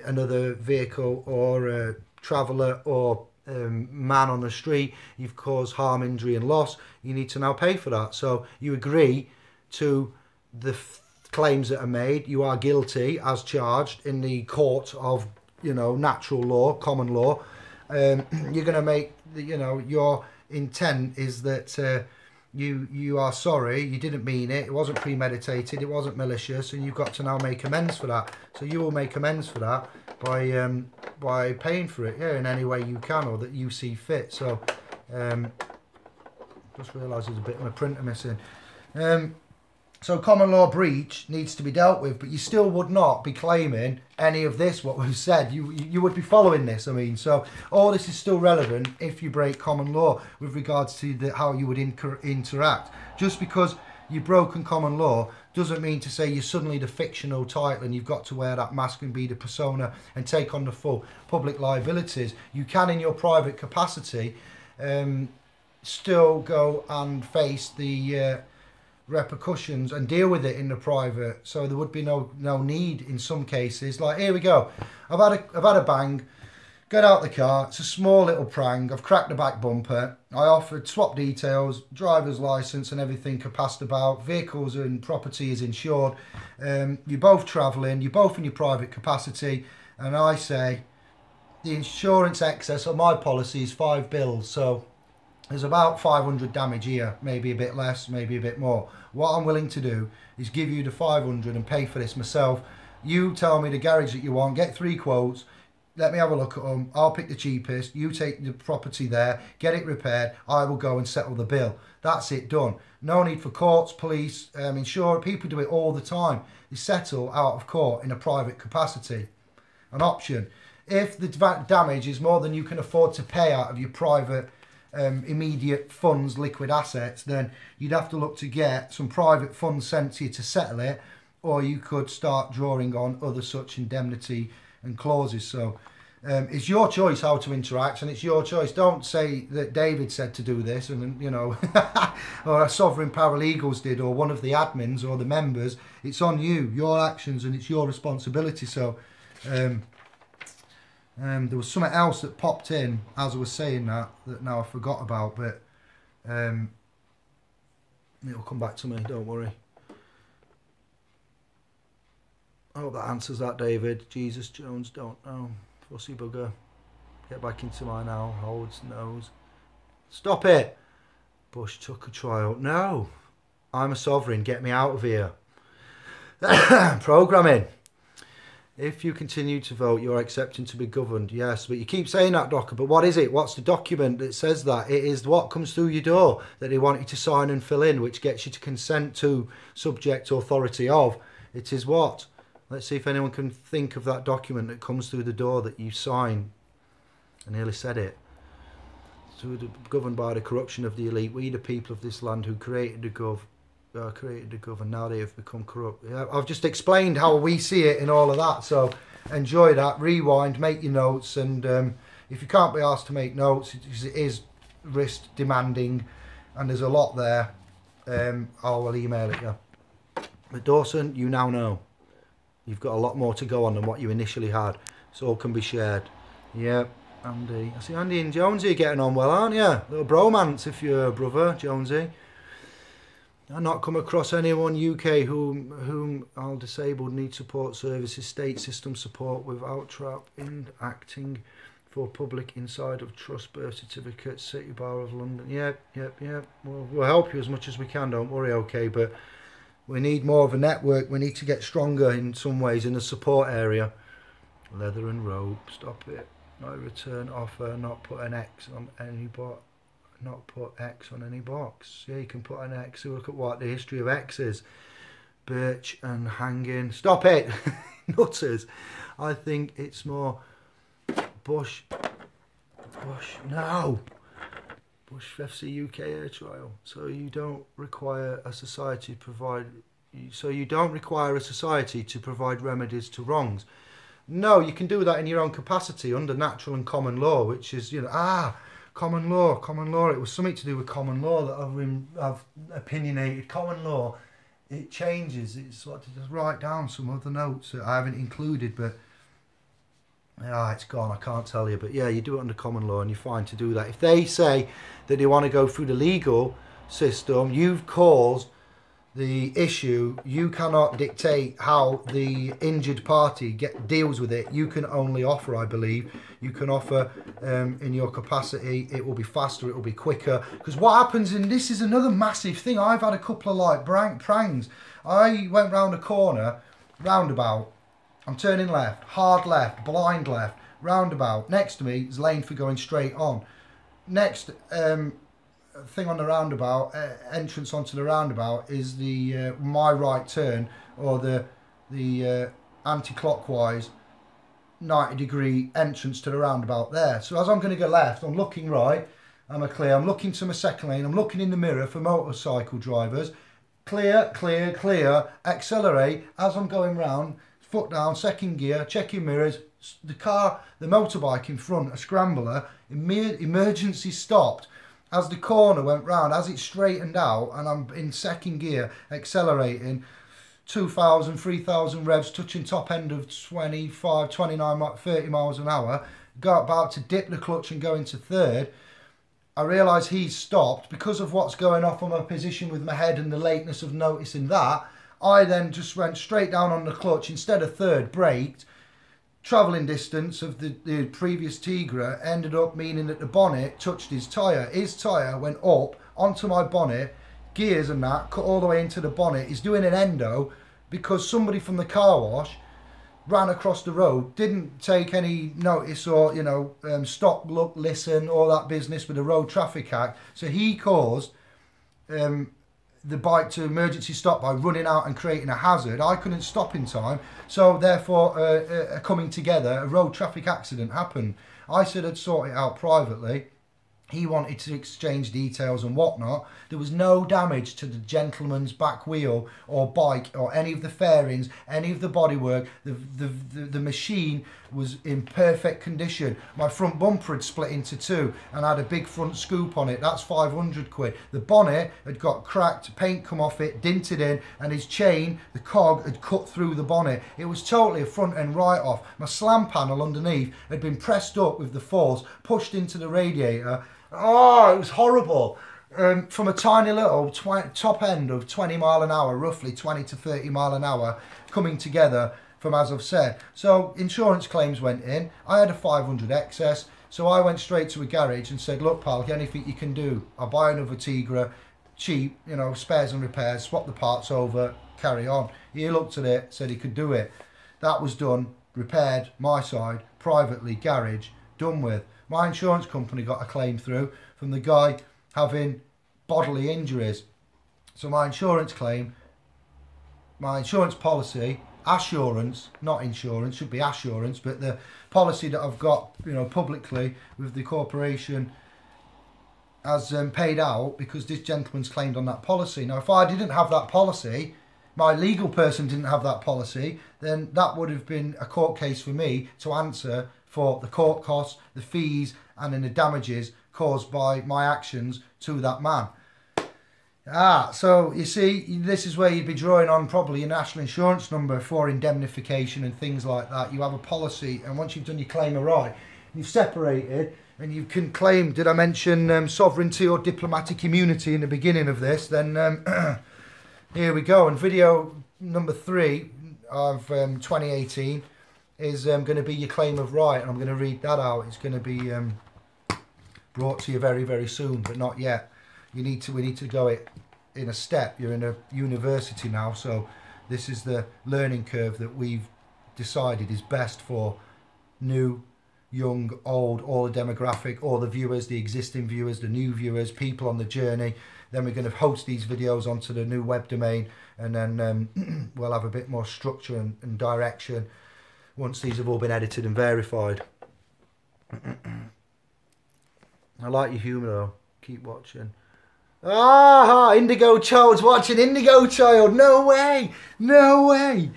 another vehicle or a traveller or man on the street. You've caused harm, injury, and loss. You need to now pay for that. So you agree to the claims that are made. You are guilty as charged in the court of natural law, common law. You're going to make, your intent is that you are sorry, you didn't mean it, it wasn't premeditated, it wasn't malicious, and you've got to now make amends for that. So you will make amends for that by paying for it, in any way you can or that you see fit. So just realised there's a bit of a printer missing. So common law breach needs to be dealt with, but you still would not be claiming any of this, what we've said. You would be following this, so all this is still relevant if you break common law with regards to how you would interact. Just because you've broken common law doesn't mean to say you're suddenly the fictional title and you've got to wear that mask and be the persona and take on the full public liabilities. You can, in your private capacity, still go and face the repercussions and deal with it in the private. So there would be no need in some cases. Like, here we go, I've had a bang, get out the car, it's a small little prang, I've cracked the back bumper, I offered swap details, driver's license and everything are passed about, vehicles and property is insured, you're both travelling, you're both in your private capacity, and I say the insurance excess on my policy is 5 bills, so there's about 500 damage here, maybe a bit less, maybe a bit more. What I'm willing to do is give you the 500 and pay for this myself. You tell me the garage that you want, get 3 quotes, let me have a look at them, I'll pick the cheapest, you take the property there, get it repaired, I will go and settle the bill. That's it, done. No need for courts, police, insurance, people do it all the time. They settle out of court in a private capacity. An option. If the damage is more than you can afford to pay out of your private immediate funds, liquid assets, then you'd have to look to get some private funds sent to you to settle it, or you could start drawing on other such indemnity and clauses. So it's your choice how to interact, and it's your choice. Don't say that David said to do this and or a sovereign paralegals did, or one of the admins or the members. It's on you, your actions, and it's your responsibility. So there was something else that popped in as I was saying that now I forgot about, but it'll come back to me, don't worry. I hope that answers that, David. Jesus Jones, don't know. Fussy bugger. Get back into my now. Holds nose. Stop it. Bush took a trial. No. I'm a sovereign. Get me out of here. Programming. If you continue to vote, you're accepting to be governed. Yes, but you keep saying that, Docker. But what is it? What's the document that says that? It is what comes through your door that they want you to sign and fill in, which gets you to consent to subject authority of. It is what? Let's see if anyone can think of that document that comes through the door that you sign. I nearly said it. Governed by the corruption of the elite, we the people of this land who created the and now they have become corrupt. Yeah, I've just explained how we see it in all of that, so enjoy that, rewind, make your notes, and if you can't be asked to make notes, it is risk demanding and there's a lot there, I will email it you. But Dawson, you now know you've got a lot more to go on than what you initially had, so all can be shared. Yep. Andy, I see Andy and Jonesy getting on well, aren't you? Little bromance if you're a brother, Jonesy. I've not come across anyone UK whom are disabled need support services, state system support without trap in acting for public inside of trust, birth certificates, City Bar of London. Yep. We'll help you as much as we can, don't worry, okay, but we need more of a network. We need to get stronger in some ways in the support area. Leather and rope, stop it. No return offer, not put an X on any box. Not put X on any box. Yeah, you can put an X. Look at what the history of X is. birch and hanging. Stop it, nutters. I think it's more Bush, no. Bush FC UK air trial. So you don't require a society to provide. So you don't require a society to provide remedies to wrongs. No, you can do that in your own capacity under natural and common law, which is, you know, common law. It was something to do with common law that I've opinionated. Common law, it changes. It's what to just write down some other notes that I haven't included, but it's gone. I can't tell you, but yeah, you do it under common law, and you're fine to do that. If they say that they want to go through the legal system, you've caused the issue. You cannot dictate how the injured party deals with it. You can only offer, I believe, you can offer in your capacity. It will be faster, it will be quicker. Because what happens, and this is another massive thing, I've had a couple of like prangs. I went round a corner, roundabout, I'm turning left, hard left, blind left, roundabout. Next to me is lane for going straight on. Next thing on the roundabout, entrance onto the roundabout, is the my right turn, or the anti-clockwise 90-degree entrance to the roundabout there. So as I'm going to go left, I'm looking right, I'm clear. I'm looking to my second lane. I'm looking in the mirror for motorcycle drivers. Clear, clear, clear. Accelerate as I'm going round. Foot down, second gear, checking mirrors. The motorbike in front, a scrambler, emergency stopped. As the corner went round, as it straightened out, and I'm in second gear, accelerating, 2,000, 3,000 revs, touching top end of 25, 29, 30 miles an hour, got about to dip the clutch and go into third. I realised he's stopped because of what's going off on my position with my head and the lateness of noticing that. I then just went straight down on the clutch, instead of third, braked. Travelling distance of the previous Tigra ended up meaning that the bonnet touched his tyre. His tyre went up onto my bonnet, gears and that, cut all the way into the bonnet. He's doing an endo because somebody from the car wash ran across the road, didn't take any notice or, stop, look, listen, all that business with the Road Traffic Act. So he caused the bike to emergency stop by running out and creating a hazard. I couldn't stop in time, so therefore coming together, a road traffic accident happened. I said I'd sort it out privately. He wanted to exchange details and whatnot. There was no damage to the gentleman's back wheel or bike or any of the fairings, any of the bodywork. The machine was in perfect condition. My front bumper had split into two and had a big front scoop on it. That's 500 quid. The bonnet had got cracked, paint come off it, dinted in, and his chain, the cog, had cut through the bonnet. It was totally a front end write-off. My slam panel underneath had been pressed up with the force, pushed into the radiator. Oh, it was horrible. From a tiny little top end of 20 mile an hour, roughly 20 to 30 mile an hour, coming together from, as I've said. So insurance claims went in. I had a 500 excess. So I went straight to a garage and said, look, pal, anything you can do. I'll buy another Tigra, cheap, spares and repairs, swap the parts over, carry on. He looked at it, said he could do it. That was done, repaired, my side, privately, garage, done with. My insurance company got a claim through from the guy having bodily injuries. So my insurance policy, assurance, not insurance, should be assurance, but the policy that I've got, publicly with the corporation has paid out because this gentleman's claimed on that policy. Now, if I didn't have that policy, my legal person didn't have that policy, then that would have been a court case for me to answer for the court costs, the fees, and then the damages caused by my actions to that man. So you see, this is where you'd be drawing on probably your national insurance number for indemnification and things like that. You have a policy, and once you've done your claim right, you've separated, and you can claim, did I mention sovereignty or diplomatic immunity in the beginning of this? Then here we go. And video number 3 of 2018 is going to be your claim of right, and I'm going to read that out. It's going to be brought to you very, very soon, but not yet. We need to go it in a step. You're in a university now, so this is the learning curve that we've decided is best for new, young, old, all the demographic, all the viewers, the existing viewers, the new viewers, people on the journey. Then we're going to host these videos onto the new web domain, and then we'll have a bit more structure and direction once these have all been edited and verified. I like your humour though. Keep watching. Ah, Indigo Child's watching. Indigo Child. No way. No way.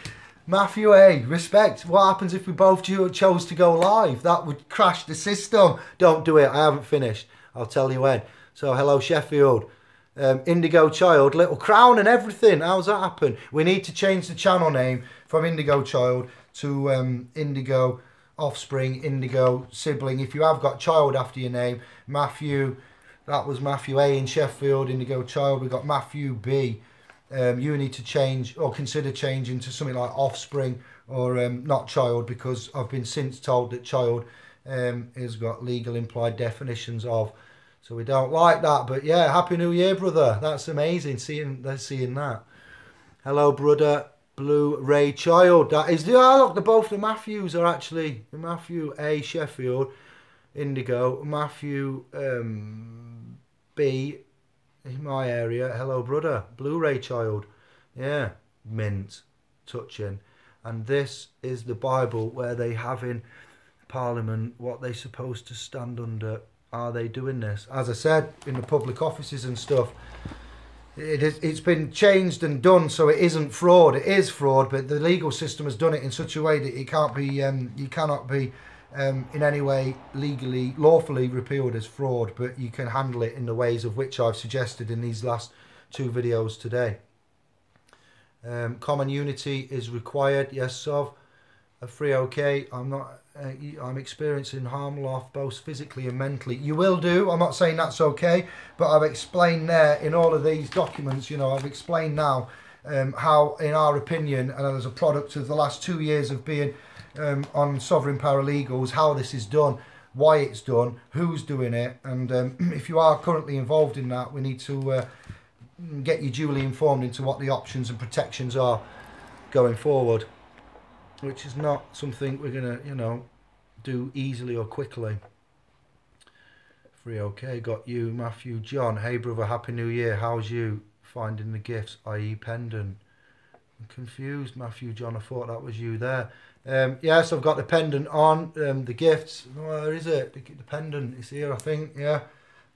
Matthew A. Respect. What happens if we both chose to go live? That would crash the system. Don't do it. I haven't finished. I'll tell you when. So, hello Sheffield. Indigo Child. Little crown and everything. How's that happen? We need to change the channel name from Indigo Child to Indigo Offspring, Indigo Sibling. If you have got Child after your name, Matthew, that was Matthew A in Sheffield, Indigo Child. We've got Matthew B. You need to change or consider changing to something like Offspring or not Child, because I've been since told that Child has got legal implied definitions of. So we don't like that. But yeah, Happy New Year, brother. That's amazing seeing that. Hello, brother. Blue Ray Child. That is the look. The both the Matthews are actually Matthew A Sheffield, Indigo, Matthew B in my area. Hello, brother. Blue Ray Child. Yeah, mint, touching. And this is the Bible where they have in Parliament what they're supposed to stand under. Are they doing this? As I said, in the public offices and stuff. It's been changed and done so it isn't fraud. It is fraud, but the legal system has done it in such a way that it can't be, you cannot be in any way legally, lawfully repealed as fraud, but you can handle it in the ways of which I've suggested in these last 2 videos today. Common unity is required. Yes, Sov. A free okay. I'm experiencing harm loss both physically and mentally. You will do. I'm not saying that's okay, but I've explained there in all of these documents, you know, I've explained now how, in our opinion, and as a product of the last 2 years of being on Sovereign Paralegals, how this is done, why it's done, who's doing it, and if you are currently involved in that, we need to get you duly informed into what the options and protections are going forward, which is not something we're going to, you know, do easily or quickly. Free okay, got you. Matthew John. Hey brother, Happy New Year. How's you finding the gifts, i.e. pendant? I'm confused, Matthew John. I thought that was you there. Yes, I've got the pendant on. The gifts. Where is it? The pendant is here, I think. Yeah.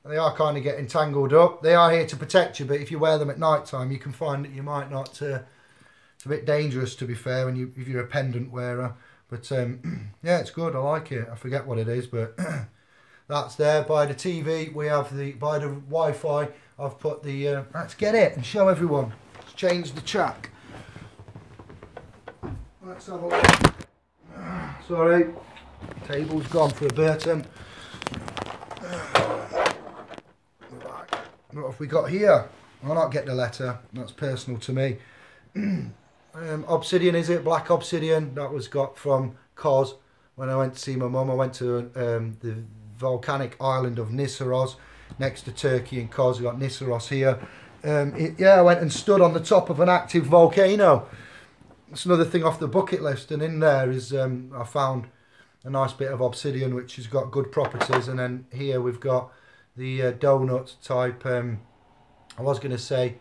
They are kind of getting tangled up. They are here to protect you, but if you wear them at night time, you can find that you might not... it's a bit dangerous, to be fair, when if you're a pendant wearer. But yeah, it's good. I like it. I forget what it is, but that's there. By the TV, we have by the Wi-Fi, I've put the... let's get it and show everyone. Let's change the track. Let's have a look. Sorry, table's gone for a Burton. What have we got here? I'll not get the letter. That's personal to me. Obsidian, is it? Black obsidian. That was got from Kos when I went to see my mum. I went to the volcanic island of Nisseros, next to Turkey and Kos. We got Nisseros here. Yeah, I went and stood on the top of an active volcano. It's another thing off the bucket list. And in there is I found a nice bit of obsidian which has got good properties. And then here we've got the donut type. I was going to say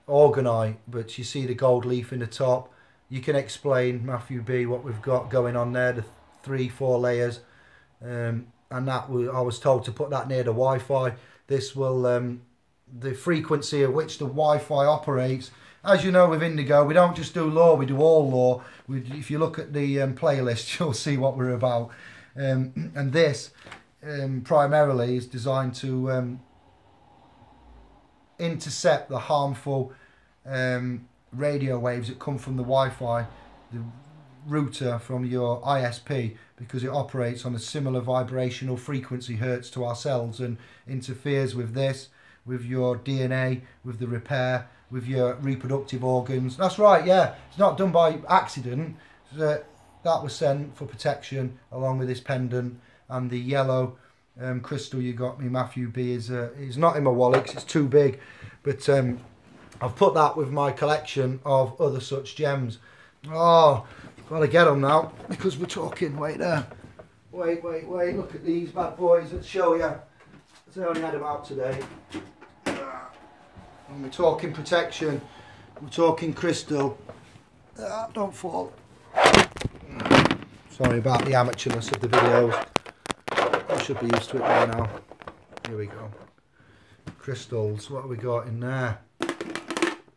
orgonite, but you see the gold leaf in the top. You can explain, Matthew B, what we've got going on there, the 3-4 layers, and that I was told to put that near the Wi-Fi. This will the frequency at which the Wi-Fi operates. As you know, with Indigo, we don't just do law, we do all law. If you look at the playlist, you'll see what we're about. And this primarily is designed to intercept the harmful radio waves that come from the Wi-Fi, the router from your ISP, because it operates on a similar vibrational frequency hertz to ourselves and interferes with this, with your DNA, with the repair, with your reproductive organs. That's right, yeah, it's not done by accident. That was sent for protection along with this pendant, and the yellow crystal you got me, Matthew B, is not in my wallet 'cause it's too big, but I've put that with my collection of other such gems. Oh, gotta get them now because we're talking. Wait there. Wait. Look at these bad boys. Let's show you. I only had them out today. And we're talking protection. We're talking crystal. Don't fall. Sorry about the amateurness of the videos. I should be used to it by now. Here we go. Crystals. What have we got in there?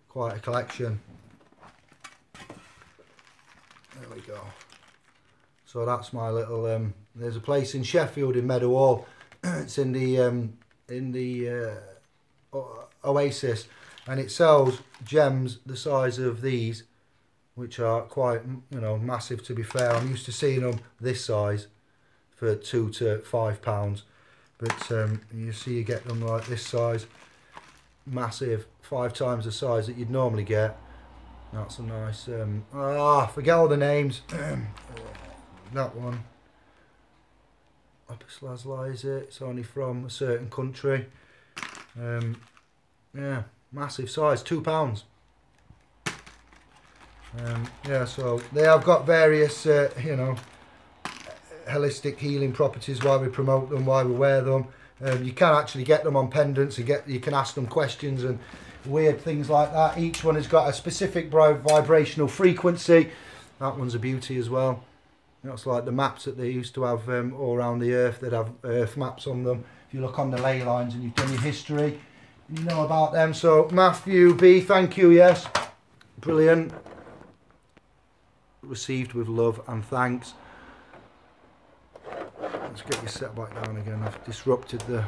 Quite a collection. There we go. So that's my little. There's a place in Sheffield in Meadowhall. It's in the Oasis, and it sells gems the size of these, which are quite, you know, massive. To be fair, I'm used to seeing them this size for £2 to £5, but you see you get them like this size, massive, 5 times the size that you'd normally get. That's a nice. Forget all the names. That one. Lapis Lazuli, is it? It's only from a certain country. Yeah, massive size, £2. Yeah, so they have got various, you know, holistic healing properties. Why we promote them, why we wear them. You can actually get them on pendants, and you can ask them questions and weird things like that. Each one has got a specific vibrational frequency. That one's a beauty as well. That's like the maps that they used to have all around the earth. They'd have earth maps on them. If you look on the ley lines and you've done your history, you know about them. So Matthew B, thank you. Yes, brilliant. Received with love and thanks. Let's get you set back down again. I've disrupted the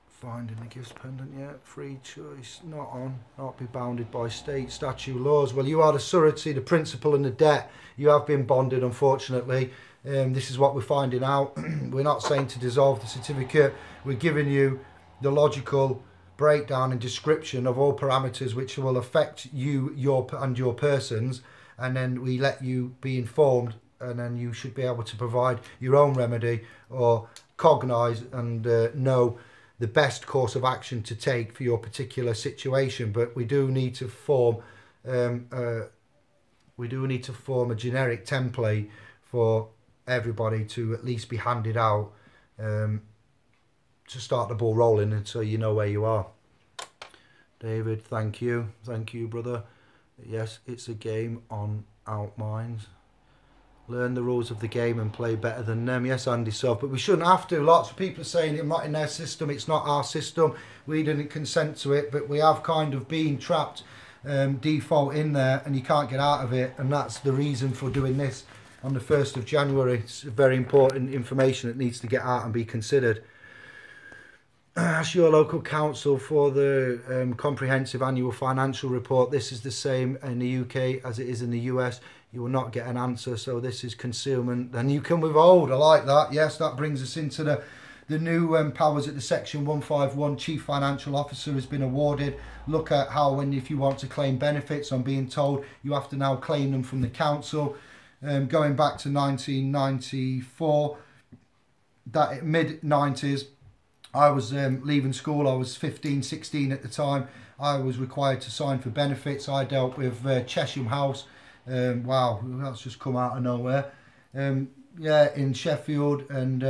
finding the gifts pendant yet. Free choice not on. Not be bounded by state statute laws. Well, you are the surety, the principal and the debt. You have been bonded, unfortunately. This is what we're finding out. We're not saying to dissolve the certificate. We're giving you the logical breakdown and description of all parameters which will affect you, your persons, and then we let you be informed, and then you should be able to provide your own remedy or cognize and know the best course of action to take for your particular situation. But we do need to form a generic template for everybody to at least be handed out to start the ball rolling, and so you know where you are. David, thank you, brother. Yes, it's a game on out minds. Learn the rules of the game and play better than them. Yes, Andy Soft, but we shouldn't have to. Lots of people are saying it's not in their system, it's not our system, we didn't consent to it, but we have kind of been trapped default in there, and you can't get out of it, and that's the reason for doing this on the 1st of January. It's very important information that needs to get out and be considered. Ask your local council for the comprehensive annual financial report. This is the same in the UK as it is in the US. You will not get an answer, so this is concealment. And you can withhold. I like that. Yes, that brings us into the new powers that the Section 151 Chief Financial Officer has been awarded. Look at how, if you want to claim benefits, I'm being told you have to now claim them from the council. Going back to 1994, that mid-90s, I was leaving school. I was 15, 16 at the time. I was required to sign for benefits. I dealt with Chesham House. Wow, that's just come out of nowhere. Yeah, in Sheffield, and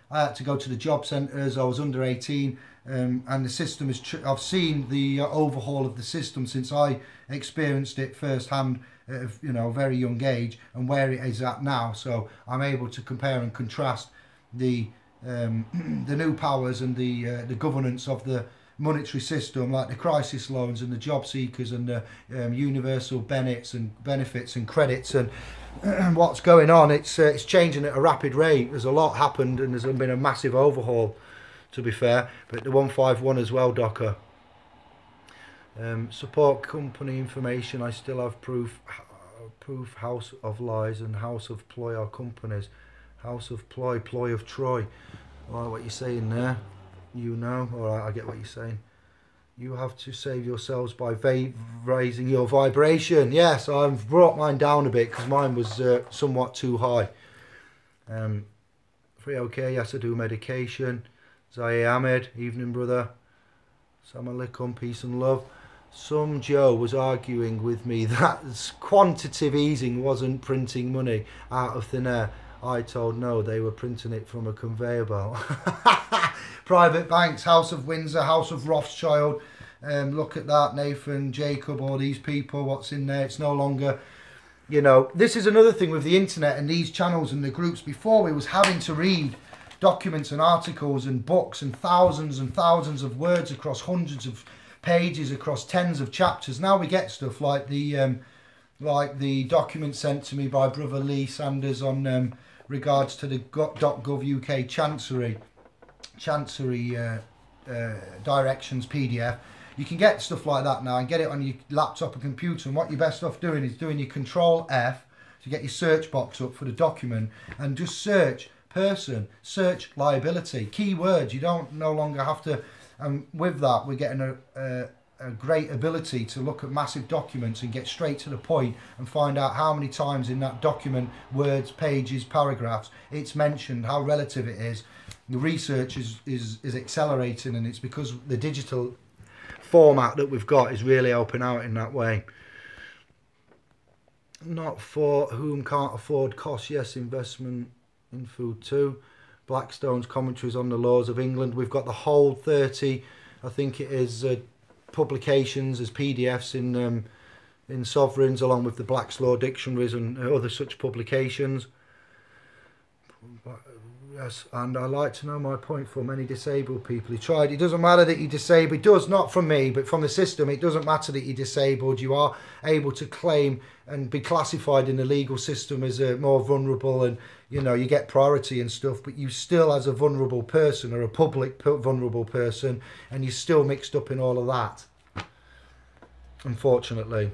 I had to go to the job centres. I was under 18, and the system is. I've seen the overhaul of the system since I experienced it firsthand at a very young age, and where it is at now. So I'm able to compare and contrast the new powers and the governance of the monetary system, like the crisis loans and the job seekers and the universal benefits and credits, and what's going on. It's changing at a rapid rate. There's a lot happened, and there's been a massive overhaul, to be fair. But the 151 as well, Docker. Support company information. I still have proof. House of Lies and House of Ploy are companies. House of Ploy, Ploy of Troy. Alright, what you're saying there, you know. Alright, I get what you're saying. You have to save yourselves by raising your vibration. Yes, I've brought mine down a bit because mine was somewhat too high. Free okay, yes I do medication. Zaya Ahmed, evening brother. Salam alaikum, peace and love. Some Joe was arguing with me that quantitative easing wasn't printing money out of thin air. I told no, they were printing it from a conveyor belt. Private banks, House of Windsor, House of Rothschild, look at that, Nathan, Jacob, all these people, what's in there. It's no longer, you know, this is another thing with the internet and these channels and the groups. Before, we was having to read documents and articles and books and thousands of words across hundreds of pages, across tens of chapters. Now we get stuff like the document sent to me by brother Lee Sanders on regards to the .gov UK Chancery directions PDF. You can get stuff like that now and get it on your laptop or computer, and what you're best off doing is doing your Control F to get your search box up for the document and just search person, search liability, keywords. You don't no longer have to, and with that we're getting a great ability to look at massive documents and get straight to the point and find out how many times in that document, words, pages, paragraphs, it's mentioned, how relative it is. The research is accelerating, and it's because the digital format that we've got is really helping out in that way. Not for whom can't afford costs. Yes, investment in food too. Blackstone's commentaries on the laws of England. We've got the whole 30, I think it is, publications as PDFs in Sovereigns, along with the Black's Law dictionaries and other such publications. Yes, and I like to know my point for many disabled people. He tried. It doesn't matter that you're disabled. It does, not from me, but from the system. It doesn't matter that you're disabled. You are able to claim and be classified in the legal system as a more vulnerable, and you know, you get priority and stuff, but you still, as a vulnerable person or a public vulnerable person, and you're still mixed up in all of that, unfortunately.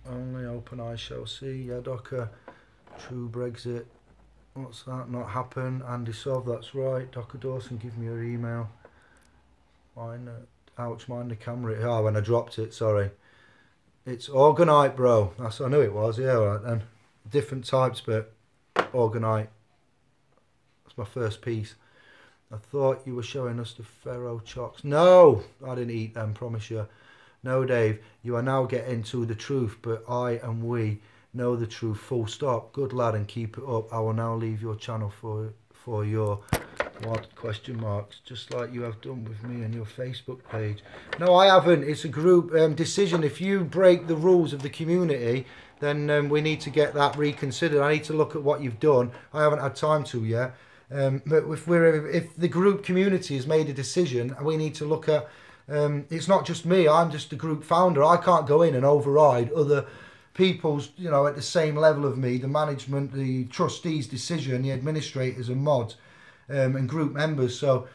Only open eyes shall see. Yeah, Docker. True Brexit. What's that? Not happen. Andy Sov, that's right. Dr. Dawson, give me your email. Mine, ouch, mind the camera. Oh, when I dropped it, sorry. It's Orgonite, bro. That's, I knew it was, yeah, all right then. Different types, but Orgonite. That's my first piece. I thought you were showing us the Ferro Chocks. No, I didn't eat them, promise you. No, Dave, you are now getting to the truth, but I and we know the truth, full stop. Good lad, and keep it up. I will now leave your channel for your what question marks, just like you have done with me and your Facebook page. No, I haven't. It's a group decision. If you break the rules of the community, then we need to get that reconsidered. I need to look at what you've done. I haven't had time to yet. But if the group community has made a decision, we need to look at. It's not just me. I'm just the group founder. I can't go in and override other people's, you know, at the same level of me, the management, the trustees' decision, the administrators and mods and group members. So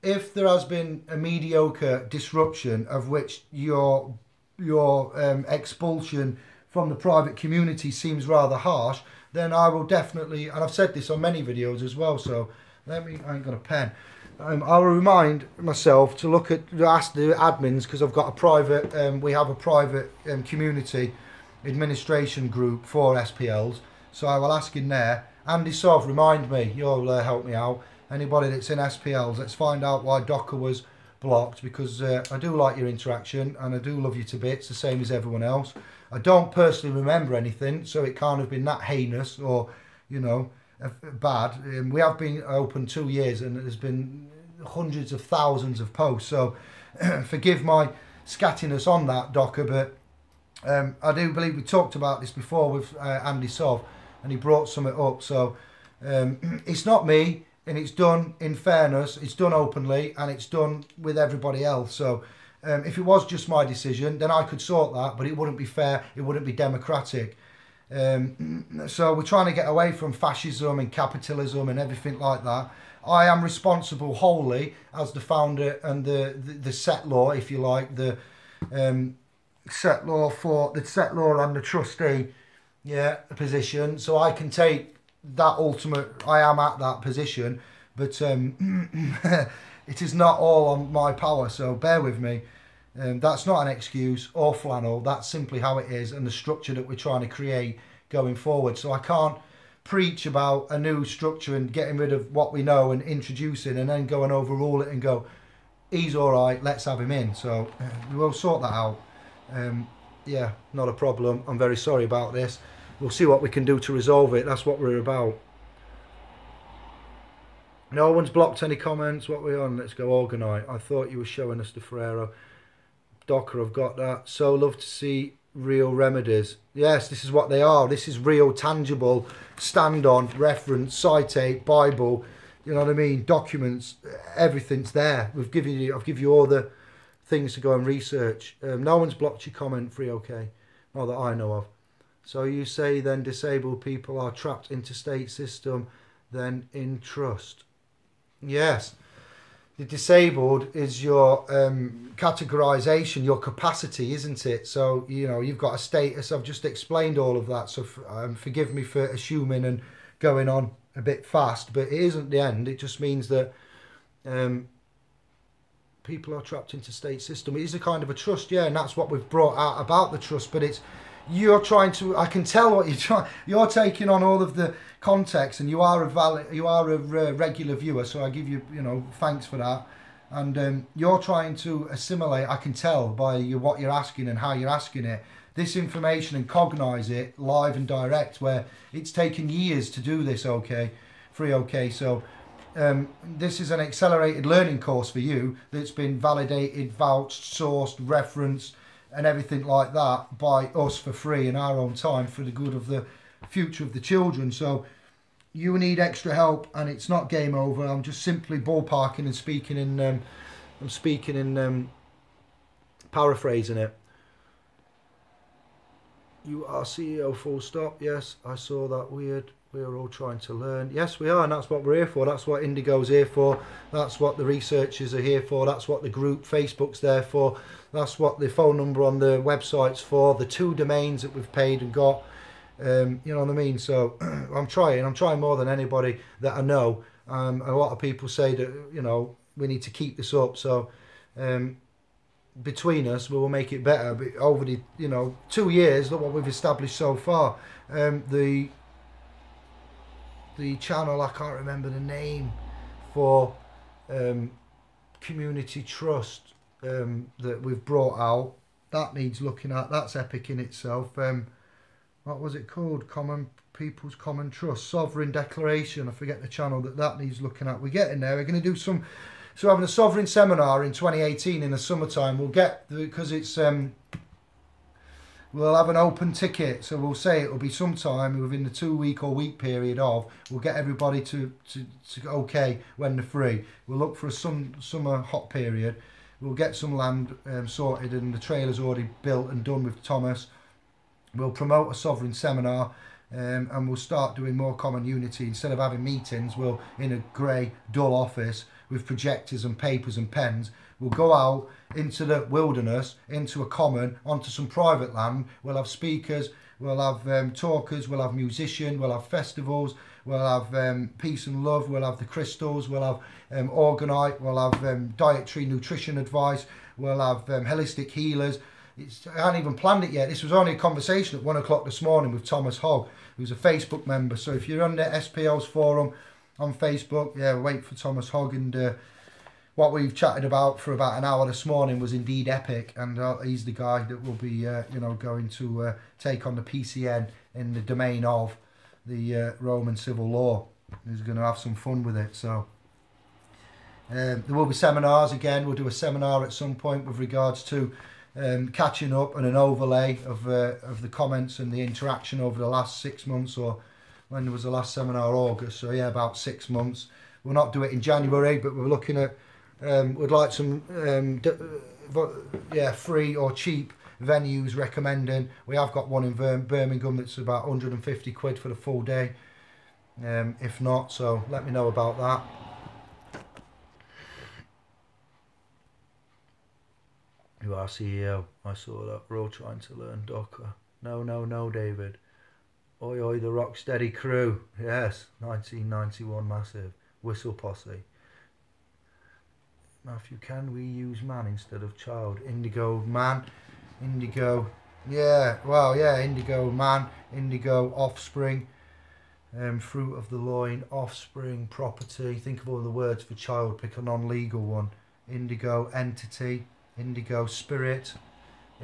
if there has been a mediocre disruption of which your expulsion from the private community seems rather harsh, then I will definitely, and I've said this on many videos as well, so I ain't got a pen. I will remind myself to ask the admins, because I've got a private, we have a private community administration group for SPLs, so I will ask in there. Andy Sov, remind me, you'll help me out. Anybody that's in SPLs, let's find out why Docker was blocked, because I do like your interaction and I do love you to bits, the same as everyone else. I don't personally remember anything, so it can't have been that heinous or, you know, bad. We have been open 2 years and there's been hundreds of thousands of posts, so forgive my scattiness on that, Docker, but I do believe we talked about this before with Andy Sov, and he brought something up. So it's not me, and it's done in fairness, it's done openly, and it's done with everybody else. So if it was just my decision, then I could sort that, but it wouldn't be fair, it wouldn't be democratic. So we're trying to get away from fascism and capitalism and everything like that. I am responsible wholly as the founder and the set law, if you like, the set law and the trustee, position. So I can take that ultimate. I am at that position, but it is not all on my power. So bear with me. That's not an excuse or flannel. That's simply how it is, and the structure that we're trying to create going forward. So I can't preach about a new structure and getting rid of what we know and introducing, and then go and overrule it and go, he's all right, let's have him in. So we'll sort that out. Yeah, not a problem. I'm very sorry about this. We'll see what we can do to resolve it. That's what we're about. No one's blocked any comments. What are we on? Let's go Organite. I thought you were showing us the Ferrero. Docker, I've got that. So love to see real remedies. Yes, this is what they are. This is real, tangible, stand on, reference, citate, Bible, you know what I mean, documents, everything's there. I've given you all the things to go and research. No one's blocked your comment, free okay, not that I know of. So you say then disabled people are trapped into state system, then in trust. Yes. The disabled is your categorization, your capacity, isn't it? So, you know, you've got a status. I've just explained all of that. So forgive me for assuming and going on a bit fast, but it isn't the end. It just means that people are trapped into state system. It is a kind of a trust, yeah, and that's what we've brought out about the trust. But it's, you're trying to, I can tell what you're trying, you're taking on all of the context, and you are a regular viewer, so I give you, you know, thanks for that. And you're trying to assimilate, I can tell by what you're asking and how you're asking it, this information, and cognize it live and direct, where it's taken years to do this, okay, free okay. So this is an accelerated learning course for you that's been validated, vouched, sourced, referenced, and everything like that by us for free in our own time for the good of the future of the children. So you need extra help, and it's not game over. I'm just simply ballparking and speaking in paraphrasing it. You are CEO full stop. Yes, I saw that. Weird. We are all trying to learn. Yes, we are, and that's what we're here for. That's what Indigo's here for. That's what the researchers are here for. That's what the group Facebook's there for. That's what the phone number on the website's for. The 2 domains that we've paid and got. You know what I mean? So I'm trying more than anybody that I know. A lot of people say that, you know, we need to keep this up. So between us, we will make it better. But over the, you know, 2 years, look what we've established so far. The channel, I can't remember the name, for community trust that we've brought out, that needs looking at. That's epic in itself. What was it called? People's Common Trust, Sovereign Declaration. I forget the channel that needs looking at. We're getting there. We're going to do some. So having a sovereign seminar in 2018 in the summertime. We'll get, because it's we'll have an open ticket. So we'll say it will be sometime within the 2 week or week period of. We'll get everybody to okay when they're free. We'll look for a summer hot period. We'll get some land sorted, and the trailer's already built and done with Thomas. We'll promote a sovereign seminar, and we'll start doing more common unity. Instead of having meetings, we'll, in a grey, dull office with projectors and papers and pens, we'll go out into the wilderness, into a common, onto some private land. We'll have speakers, we'll have talkers, we'll have musicians, we'll have festivals, we'll have peace and love, we'll have the crystals, we'll have Organite, we'll have dietary nutrition advice, we'll have holistic healers. I haven't even planned it yet. This was only a conversation at 1 o'clock this morning with Thomas Hogg, who's a Facebook member. So if you're on the SPO's forum on Facebook, yeah, wait for Thomas Hogg. And what we've chatted about for about an hour this morning was indeed epic. And he's the guy that will be, you know, going to take on the PCN in the domain of the Roman civil law. He's going to have some fun with it. So there will be seminars again. We'll do a seminar at some point with regards to catching up and an overlay of the comments and the interaction over the last 6 months, or when was the last seminar? August. So yeah, about 6 months. We'll not do it in January, but we're looking at we'd like some free or cheap venues recommending. We have got one in Birmingham that's about 150 quid for the full day, if not, so let me know about that. You are CEO. I saw that. We're all trying to learn Docker. No, David. Oi, oi, the Rocksteady crew. Yes, 1991 massive. Whistle posse. Matthew, can we use man instead of child? Indigo man. Indigo. Yeah, well, yeah, indigo man. Indigo offspring. Fruit of the loin. Offspring. Property. Think of all the words for child. Pick a non-legal one. Indigo entity. Indigo spirit,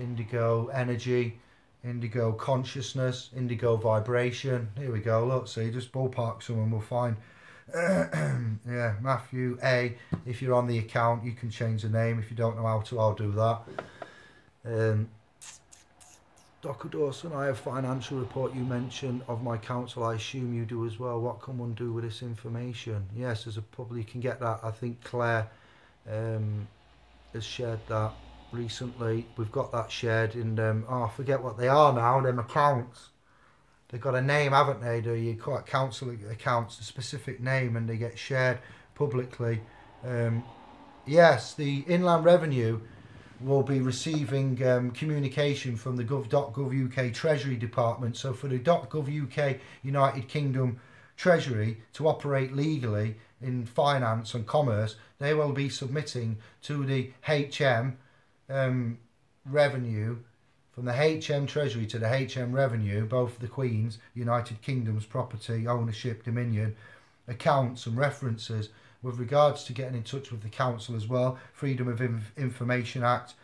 indigo energy, indigo consciousness, indigo vibration. Here we go, look, see, just ballpark someone, we'll find Yeah, Matthew A. If you're on the account, you can change the name. If you don't know how to, I'll do that. Dr. Dawson, I have financial report you mentioned of my council. I assume you do as well. What can one do with this information? Yes, as a public, you can get that. I think Claire has shared that recently. We've got that shared in I forget what they are now, them accounts. They've got a name, haven't they? Do you call it council accounts, a specific name, and they get shared publicly. Yes, the Inland Revenue will be receiving communication from the .gov UK Treasury Department. So for the .gov UK United Kingdom Treasury to operate legally in finance and commerce, they will be submitting to the HM Revenue, from the HM Treasury to the HM Revenue, both the Queen's, United Kingdom's property, ownership, dominion, accounts and references with regards to getting in touch with the council as well. Freedom of Information Act.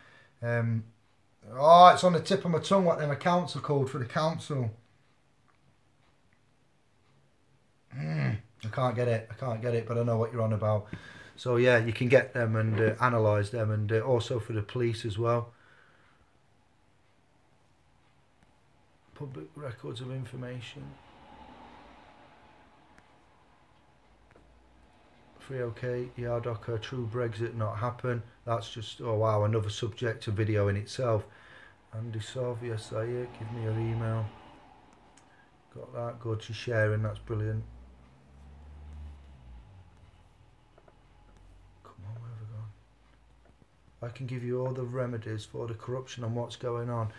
It's on the tip of my tongue what them accounts are called for the council. I can't get it, but I know what you're on about. So yeah, you can get them and analyse them, and also for the police as well. Public records of information. Free OK, yeah, Docker, true Brexit not happen. That's just, oh wow, another subject to video in itself. Andy Sovia, say it, give me your email. Got that, good, she's sharing, that's brilliant. Come on, where have we gone? I can give you all the remedies for the corruption and what's going on.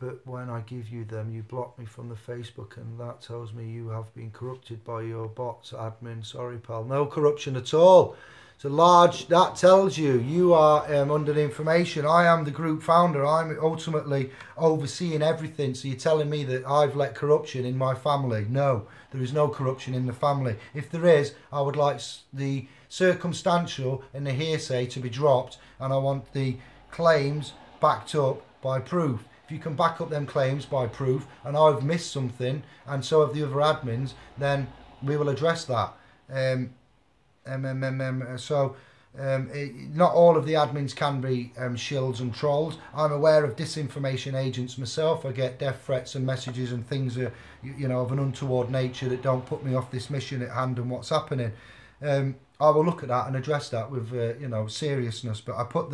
But when I give you them, you block me from the Facebook, and that tells me you have been corrupted by your bots, admin. Sorry, pal. No corruption at all. It's a large, that tells you are under the information. I am the group founder. I'm ultimately overseeing everything. So you're telling me that I've let corruption in my family? No, there is no corruption in the family. If there is, I would like the circumstantial and the hearsay to be dropped, and I want the claims backed up by proof. If you can back up them claims by proof, and I've missed something, and so have the other admins, then we will address that. Not all of the admins can be shills and trolls. I'm aware of disinformation agents myself. I get death threats and messages and things of an untoward nature that don't put me off this mission at hand and what's happening. I will look at that and address that with seriousness. But I put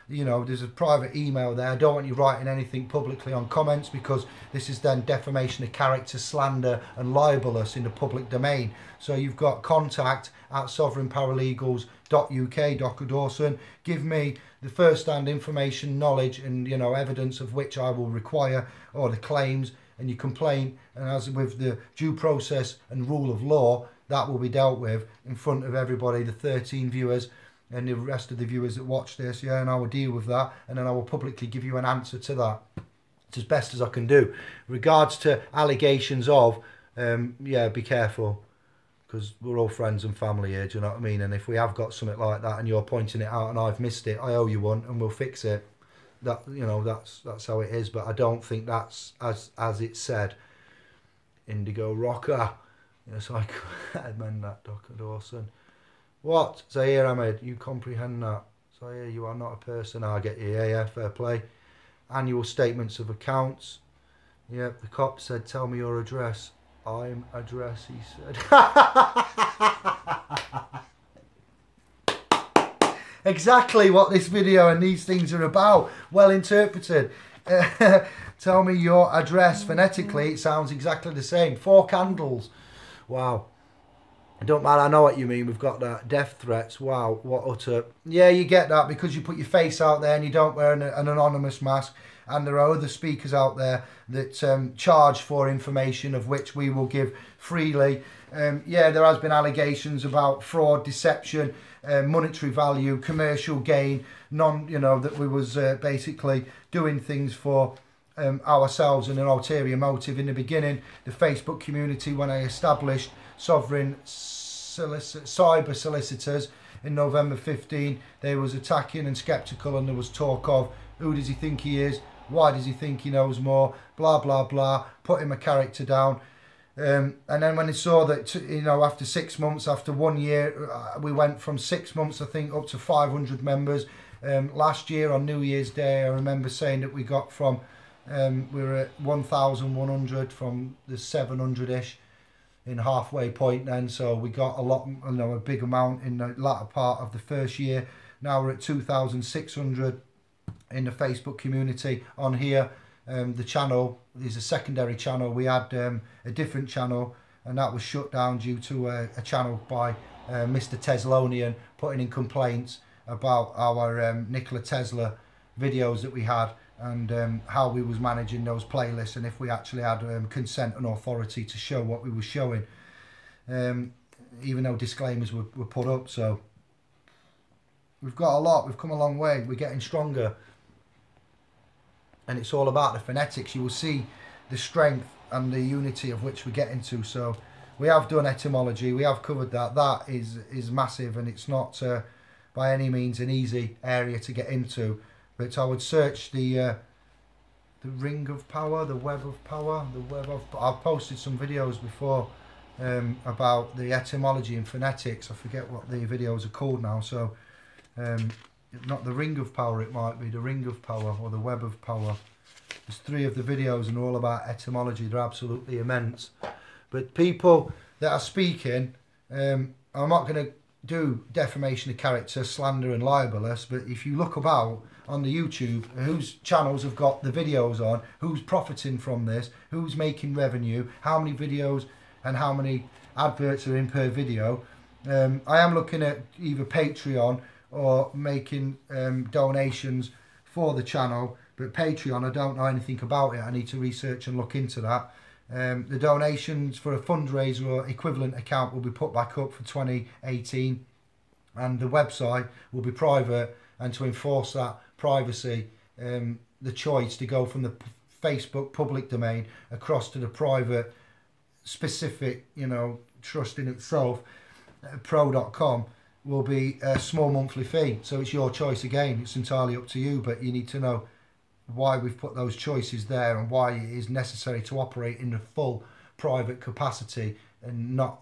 there's a private email there. I don't want you writing anything publicly on comments, because this is then defamation of character, slander and libelous in the public domain. So you've got contact at sovereignparalegals.uk, Dr. Dawson. Give me the first-hand information, knowledge and evidence of which I will require, or the claims and your complaint, and as with the due process and rule of law, that will be dealt with in front of everybody, the 13 viewers and the rest of the viewers that watch this, and I will deal with that, and then I will publicly give you an answer to that. It's as best as I can do. Regards to allegations of, be careful, because we're all friends and family here, do you know what I mean? And if we have got something like that and you're pointing it out and I've missed it, I owe you one, and we'll fix it. That that's how it is, but I don't think that's as it's said. Indigo Rocker. Yes, I amend that, Dr. Dawson. What? Zahir Ahmed, you comprehend that? Zahir, you are not a person. I get you. Yeah, fair play. Annual statements of accounts. Yep, the cop said, tell me your address. I'm address, he said. Exactly what this video and these things are about. Well interpreted. Tell me your address. Phonetically, it sounds exactly the same. 4 candles. Wow. Don't matter, I know what you mean. We've got that. Death threats. Wow, what utter. Yeah, you get that because you put your face out there and you don't wear an anonymous mask. And there are other speakers out there that charge for information, of which we will give freely. There has been allegations about fraud, deception, monetary value, commercial gain, that we was basically doing things for ourselves in an ulterior motive. In the beginning, the Facebook community, when I established Sovereign Cyber Solicitors in November 15, they was attacking and sceptical, and there was talk of, who does he think he is? Why does he think he knows more? Blah, blah, blah. Putting my character down. And then when they saw that, you know, after 6 months, after 1 year, we went from 6 months, I think, up to 500 members. Last year on New Year's Day, I remember saying that we got from, we were at 1,100 from the 700-ish in halfway point then. So we got a lot, you know, a big amount in the latter part of the first year. Now we're at 2,600 in the Facebook community on here. The channel is a secondary channel. We had a different channel, and that was shut down due to a channel by Mr. Teslonian putting in complaints about our Nikola Tesla videos that we had, and how we was managing those playlists, and if we actually had consent and authority to show what we were showing, even though disclaimers were put up. So we've got a lot, we've come a long way, we're getting stronger. And it's all about the phonetics. You will see the strength and the unity of which we're getting to. So we have done etymology, we have covered that. That is massive, and it's not by any means an easy area to get into. But I would search the ring of power, the web of power, the web of... I've posted some videos before about the etymology and phonetics. I forget what the videos are called now. So not the ring of power, it might be the ring of power or the web of power. There's 3 of the videos and all about etymology. They're absolutely immense. But people that are speaking, I'm not going to do defamation of character, slander and libelous, but if you look about on the YouTube, whose channels have got the videos on, who's profiting from this, who's making revenue, how many videos and how many adverts are in per video. I am looking at either Patreon or making donations for the channel, but Patreon, I don't know anything about it. I need to research and look into that. The donations for a fundraiser or equivalent account will be put back up for 2018, and the website will be private, and to enforce that privacy, the choice to go from the Facebook public domain across to the private specific, you know, trust in itself, pro.com, will be a small monthly fee. So it's your choice again, it's entirely up to you, but you need to know why we've put those choices there and why it is necessary to operate in the full private capacity and not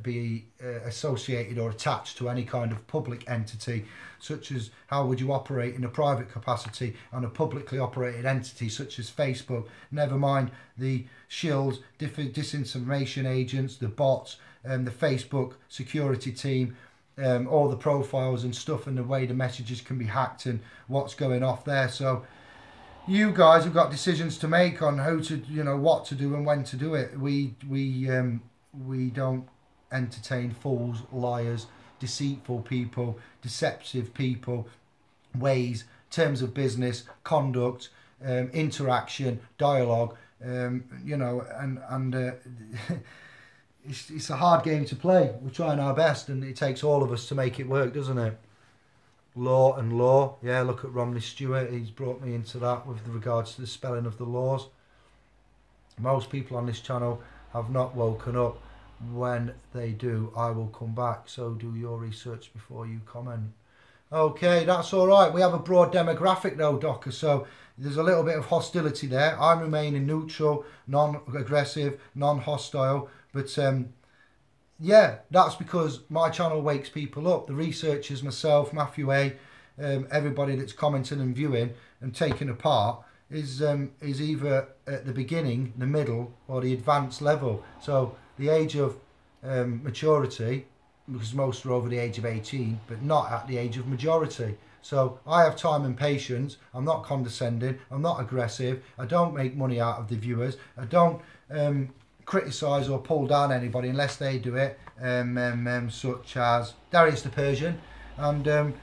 be associated or attached to any kind of public entity, such as how would you operate in a private capacity on a publicly operated entity such as Facebook. Never mind the shills, disinformation agents, the bots, the Facebook security team, all the profiles and stuff, and the way the messages can be hacked and what's going off there. So you guys have got decisions to make on how to, you know, what to do and when to do it. We don't entertain fools, liars, deceitful people, deceptive people, ways, terms of business, conduct, interaction, dialogue, you know, and it's a hard game to play. We're trying our best, and it takes all of us to make it work, doesn't it? Law and law. Yeah, look at Romney Stewart. He's brought me into that with regards to the spelling of the laws. Most people on this channel have not woken up. When they do, I will come back. So do your research before you comment. Okay, that's all right. We have a broad demographic though, Docker, so there's a little bit of hostility there. I'm remaining neutral, non-aggressive, non-hostile, but yeah, that's because my channel wakes people up. The researchers, myself, Matthew A, everybody that's commenting and viewing and taking a part is either at the beginning, the middle, or the advanced level. So the age of maturity, because most are over the age of 18, but not at the age of majority. So I have time and patience. I'm not condescending. I'm not aggressive. I don't make money out of the viewers. I don't criticise or pull down anybody unless they do it, such as Darius the Persian. And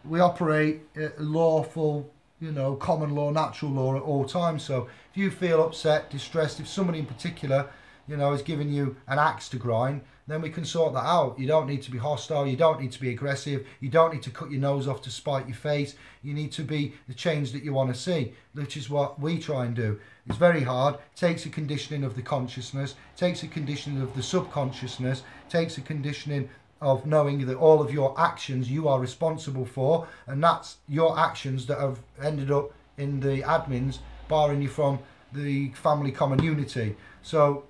we operate lawful, you know, common law, natural law at all times. So if you feel upset, distressed, if somebody in particular, you know, is giving you an axe to grind, then we can sort that out. You don't need to be hostile. You don't need to be aggressive. You don't need to cut your nose off to spite your face. You need to be the change that you want to see, which is what we try and do. It's very hard. It takes a conditioning of the consciousness. It takes a conditioning of the subconsciousness. It takes a conditioning of knowing that all of your actions you are responsible for, and that's your actions that have ended up in the admins barring you from the family common unity. So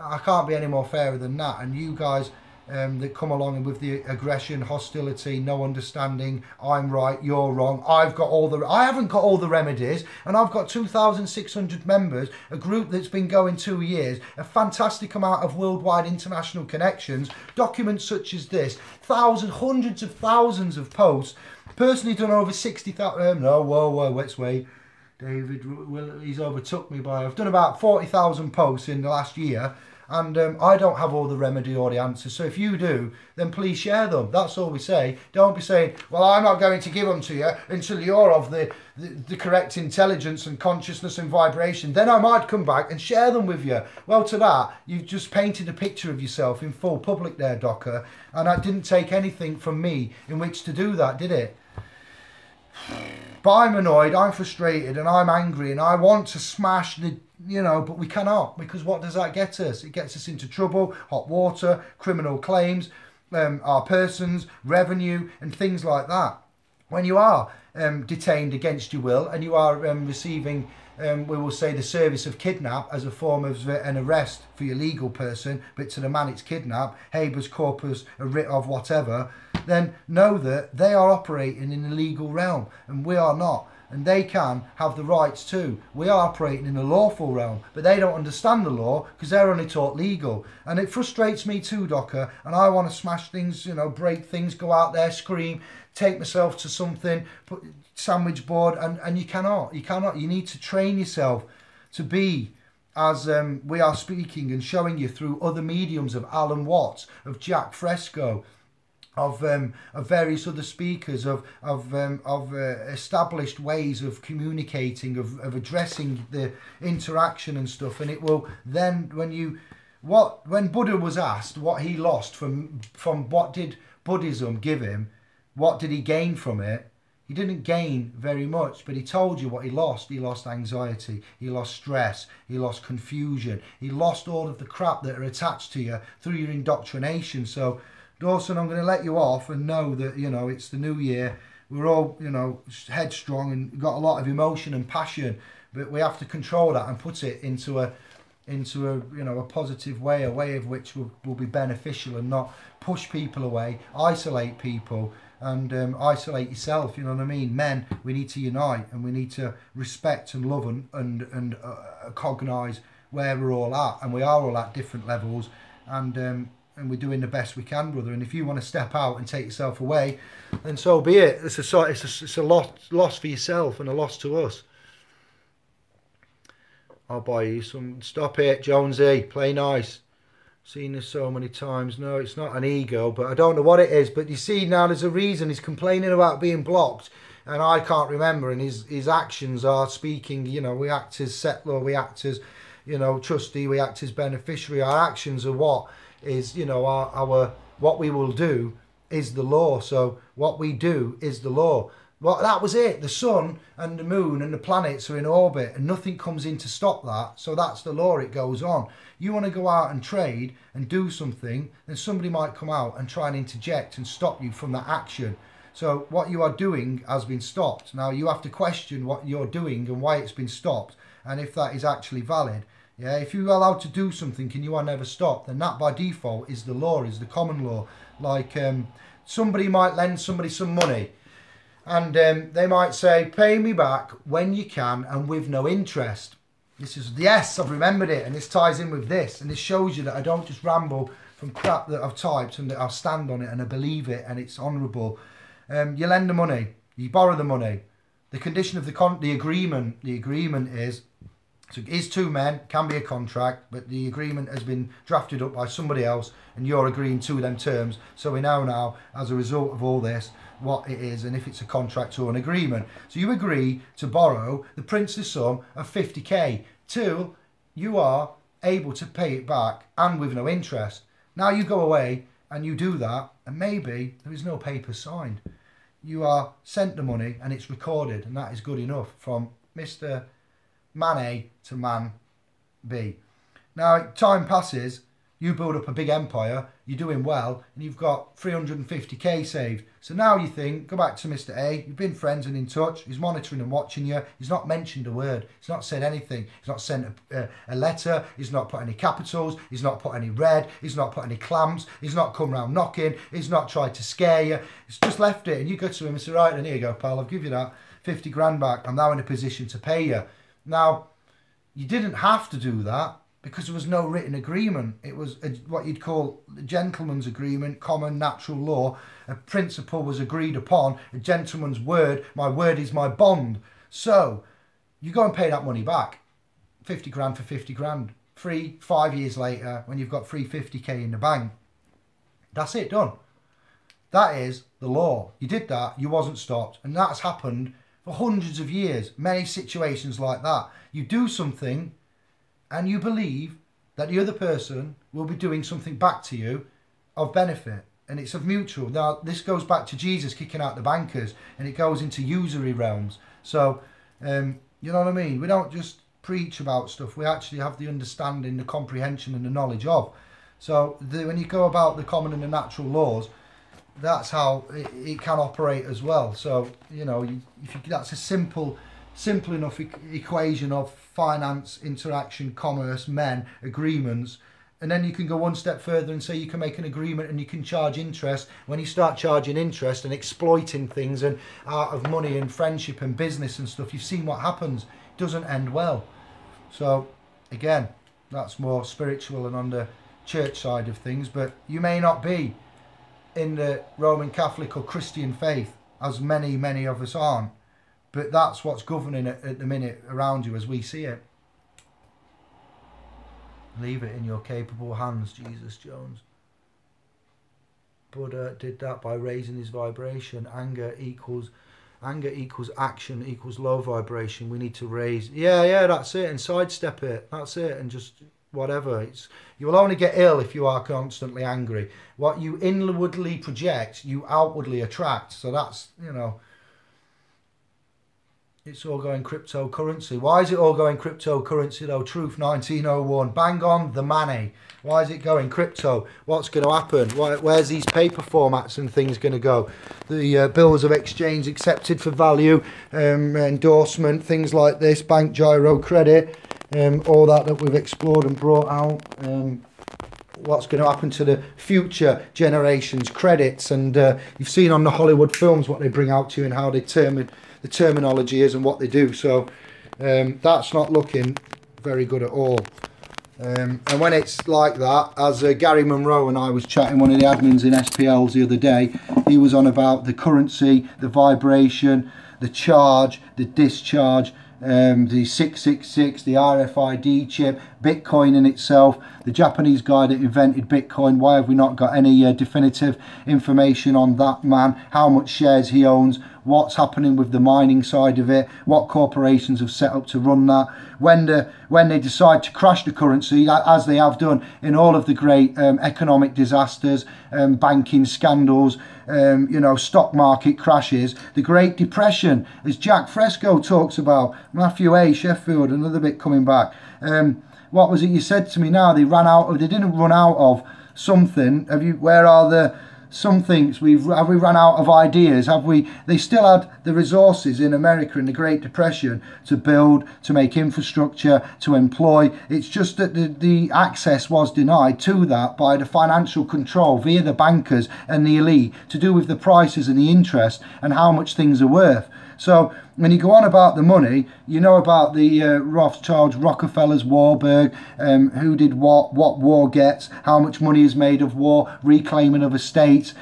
I can't be any more fairer than that. And you guys that come along with the aggression, hostility, no understanding, I'm right, you're wrong, I haven't got all the remedies, and I've got 2,600 members, a group that's been going 2 years, a fantastic amount of worldwide international connections, documents such as this, hundreds of thousands of posts, personally done over 60,000, no, whoa, let's wait, David, he's overtook me by, I've done about 40,000 posts in the last year, and I don't have all the remedy or the answers. So if you do, then please share them. That's all we say. Don't be saying, well, I'm not going to give them to you until you're of the correct intelligence and consciousness and vibration. Then I might come back and share them with you. Well, to that, you've just painted a picture of yourself in full public there, Docker. And that didn't take anything from me in which to do that, did it? But I'm annoyed, I'm frustrated, and I'm angry, and I want to smash the... but we cannot, because what does that get us? It gets us into trouble, hot water, criminal claims, our persons, revenue, and things like that. When you are detained against your will, and you are receiving, we will say, the service of kidnap as a form of an arrest for your legal person, but to the man it's kidnap, habeas corpus, a writ of whatever, then know that they are operating in the legal realm, and we are not. And they can have the rights too. We are operating in a lawful realm, but they don't understand the law because they're only taught legal. And it frustrates me too, Docker, and I want to smash things, break things, go out there, scream, take myself to something, put sandwich board, and you cannot. You need to train yourself to be, as we are speaking and showing you through other mediums of Alan Watts, of Jack Fresco, of various other speakers, of established ways of communicating, of addressing the interaction and stuff. And it will then, when Buddha was asked what he lost from what did Buddhism give him, what did he gain from it? He didn't gain very much, but he told you what he lost. He lost anxiety, he lost stress, he lost confusion, he lost all of the crap that are attached to you through your indoctrination. So Dawson, I'm going to let you off and know that, it's the new year. We're all, headstrong and got a lot of emotion and passion, but we have to control that and put it into a positive way, a way of which will be beneficial and not push people away, isolate people, and isolate yourself. You know what I mean? Men, we need to unite, and we need to respect and love and cognise where we're all at, and we are all at different levels, and we're doing the best we can, brother. And if you want to step out and take yourself away, then so be it. It's a loss for yourself and a loss to us. I'll buy you some. Stop it, Jonesy. Play nice. Seen this so many times. No, it's not an ego, but I don't know what it is. But you see, now there's a reason. He's complaining about being blocked, and I can't remember. And his actions are speaking. We act as settler. We act as, trustee. We act as beneficiary. Our actions are what is, our what we will do is the law. So what we do is the law. Well, that was it. The sun and the moon and the planets are in orbit, and nothing comes in to stop that. So that's the law. It goes on. You want to go out and trade and do something, then somebody might come out and try and interject and stop you from that action. So what you are doing has been stopped. Now you have to question what you're doing and why it's been stopped, and if that is actually valid. Yeah, if you're allowed to do something and you are never stopped, then that by default is the law, is the common law. Like somebody might lend somebody some money, and they might say, pay me back when you can and with no interest. Yes, I've remembered it, and this ties in with this, and this shows you that I don't just ramble from crap that I've typed, and that I'll stand on it and I believe it and it's honourable. You lend the money, you borrow the money. The condition of the agreement is, so it is two men, can be a contract, but the agreement has been drafted up by somebody else and you're agreeing to them terms. So we know now, as a result of all this, what it is and if it's a contract or an agreement. So you agree to borrow the princely sum of 50k till you are able to pay it back and with no interest. Now you go away and you do that, and maybe there is no paper signed. You are sent the money and it's recorded, and that is good enough from Mr. Man A to Man B. Now time passes You build up a big empire, you're doing well, and you've got 350k saved. So now you think, go back to Mr. A, you've been friends and in touch, he's monitoring and watching you, he's not mentioned a word, he's not said anything, he's not sent a letter, he's not put any capitals, he's not put any red, he's not put any clamps, he's not come round knocking, he's not tried to scare you, he's just left it, and you go to him and say, right, and here you go, pal, I'll give you that 50 grand back, I'm now in a position to pay you. Now, you didn't have to do that, because there was no written agreement. It was what you'd call a gentleman's agreement, common natural law. A principle was agreed upon, a gentleman's word. My word is my bond. So you go and pay that money back. 50 grand for 50 grand. 5 years later, when you've got 350k in the bank. That's it, done. That is the law. You did that, you wasn't stopped. And that's happened for hundreds of years. Many situations like that. You do something, and you believe that the other person will be doing something back to you of benefit, and it's of mutual. Now, this goes back to Jesus kicking out the bankers, and it goes into usury realms. So, you know what I mean? We don't just preach about stuff. We actually have the understanding, the comprehension, and the knowledge of. So, when you go about the common and the natural laws, that's how it can operate as well. So, you know, that's a simple enough equation of finance, interaction, commerce, men, agreements, and then you can go one step further and say you can make an agreement and you can charge interest. When you start charging interest and exploiting things and out of money and friendship and business and stuff, you've seen what happens. It doesn't end well. So again, that's more spiritual and on the church side of things, but you may not be in the Roman Catholic or Christian faith, as many of us aren't. But that's what's governing it at the minute around you as we see it. Leave it in your capable hands, Jesus Jones. Buddha did that by raising his vibration. Anger equals action equals low vibration. We need to raise. Yeah, that's it. And sidestep it. That's it. And just whatever. You will only get ill if you are constantly angry. What you inwardly project, you outwardly attract. So that's, you know. It's all going cryptocurrency. Why is it all going cryptocurrency though? Truth 1901. Bang on the money. Why is it going crypto? What's going to happen? Where's these paper formats and things going to go? The bills of exchange accepted for value, endorsement, things like this, bank gyro credit, all that we've explored and brought out. What's going to happen to the future generations' credits, and you've seen on the Hollywood films what they bring out to you and how they the terminology is and what they do. So that's not looking very good at all. And when it's like that, as Gary Monroe and I was chatting, one of the admins in SPLs the other day, he was on about the currency, the vibration, the charge, the discharge, the 666, the RFID chip, Bitcoin in itself, the Japanese guy that invented Bitcoin. Why have we not got any definitive information on that man? How much shares he owns? What's happening with the mining side of it? What corporations have set up to run that? When they decide to crash the currency, as they have done in all of the great economic disasters, banking scandals, stock market crashes, the Great Depression, as Jack Fresco talks about, Matthew A. Sheffield, another bit coming back. What was it you said to me now? They didn't run out of something. Where are the some things? Have we run out of ideas? They still had the resources in America in the Great Depression to build, to make infrastructure, to employ. It's just that the access was denied to that by the financial control via the bankers and the elite to do with the prices and the interest and how much things are worth. So when you go on about the money, you know about the Rothschilds, Rockefellers, Warburg, who did what war gets, how much money is made of war, reclaiming of estates,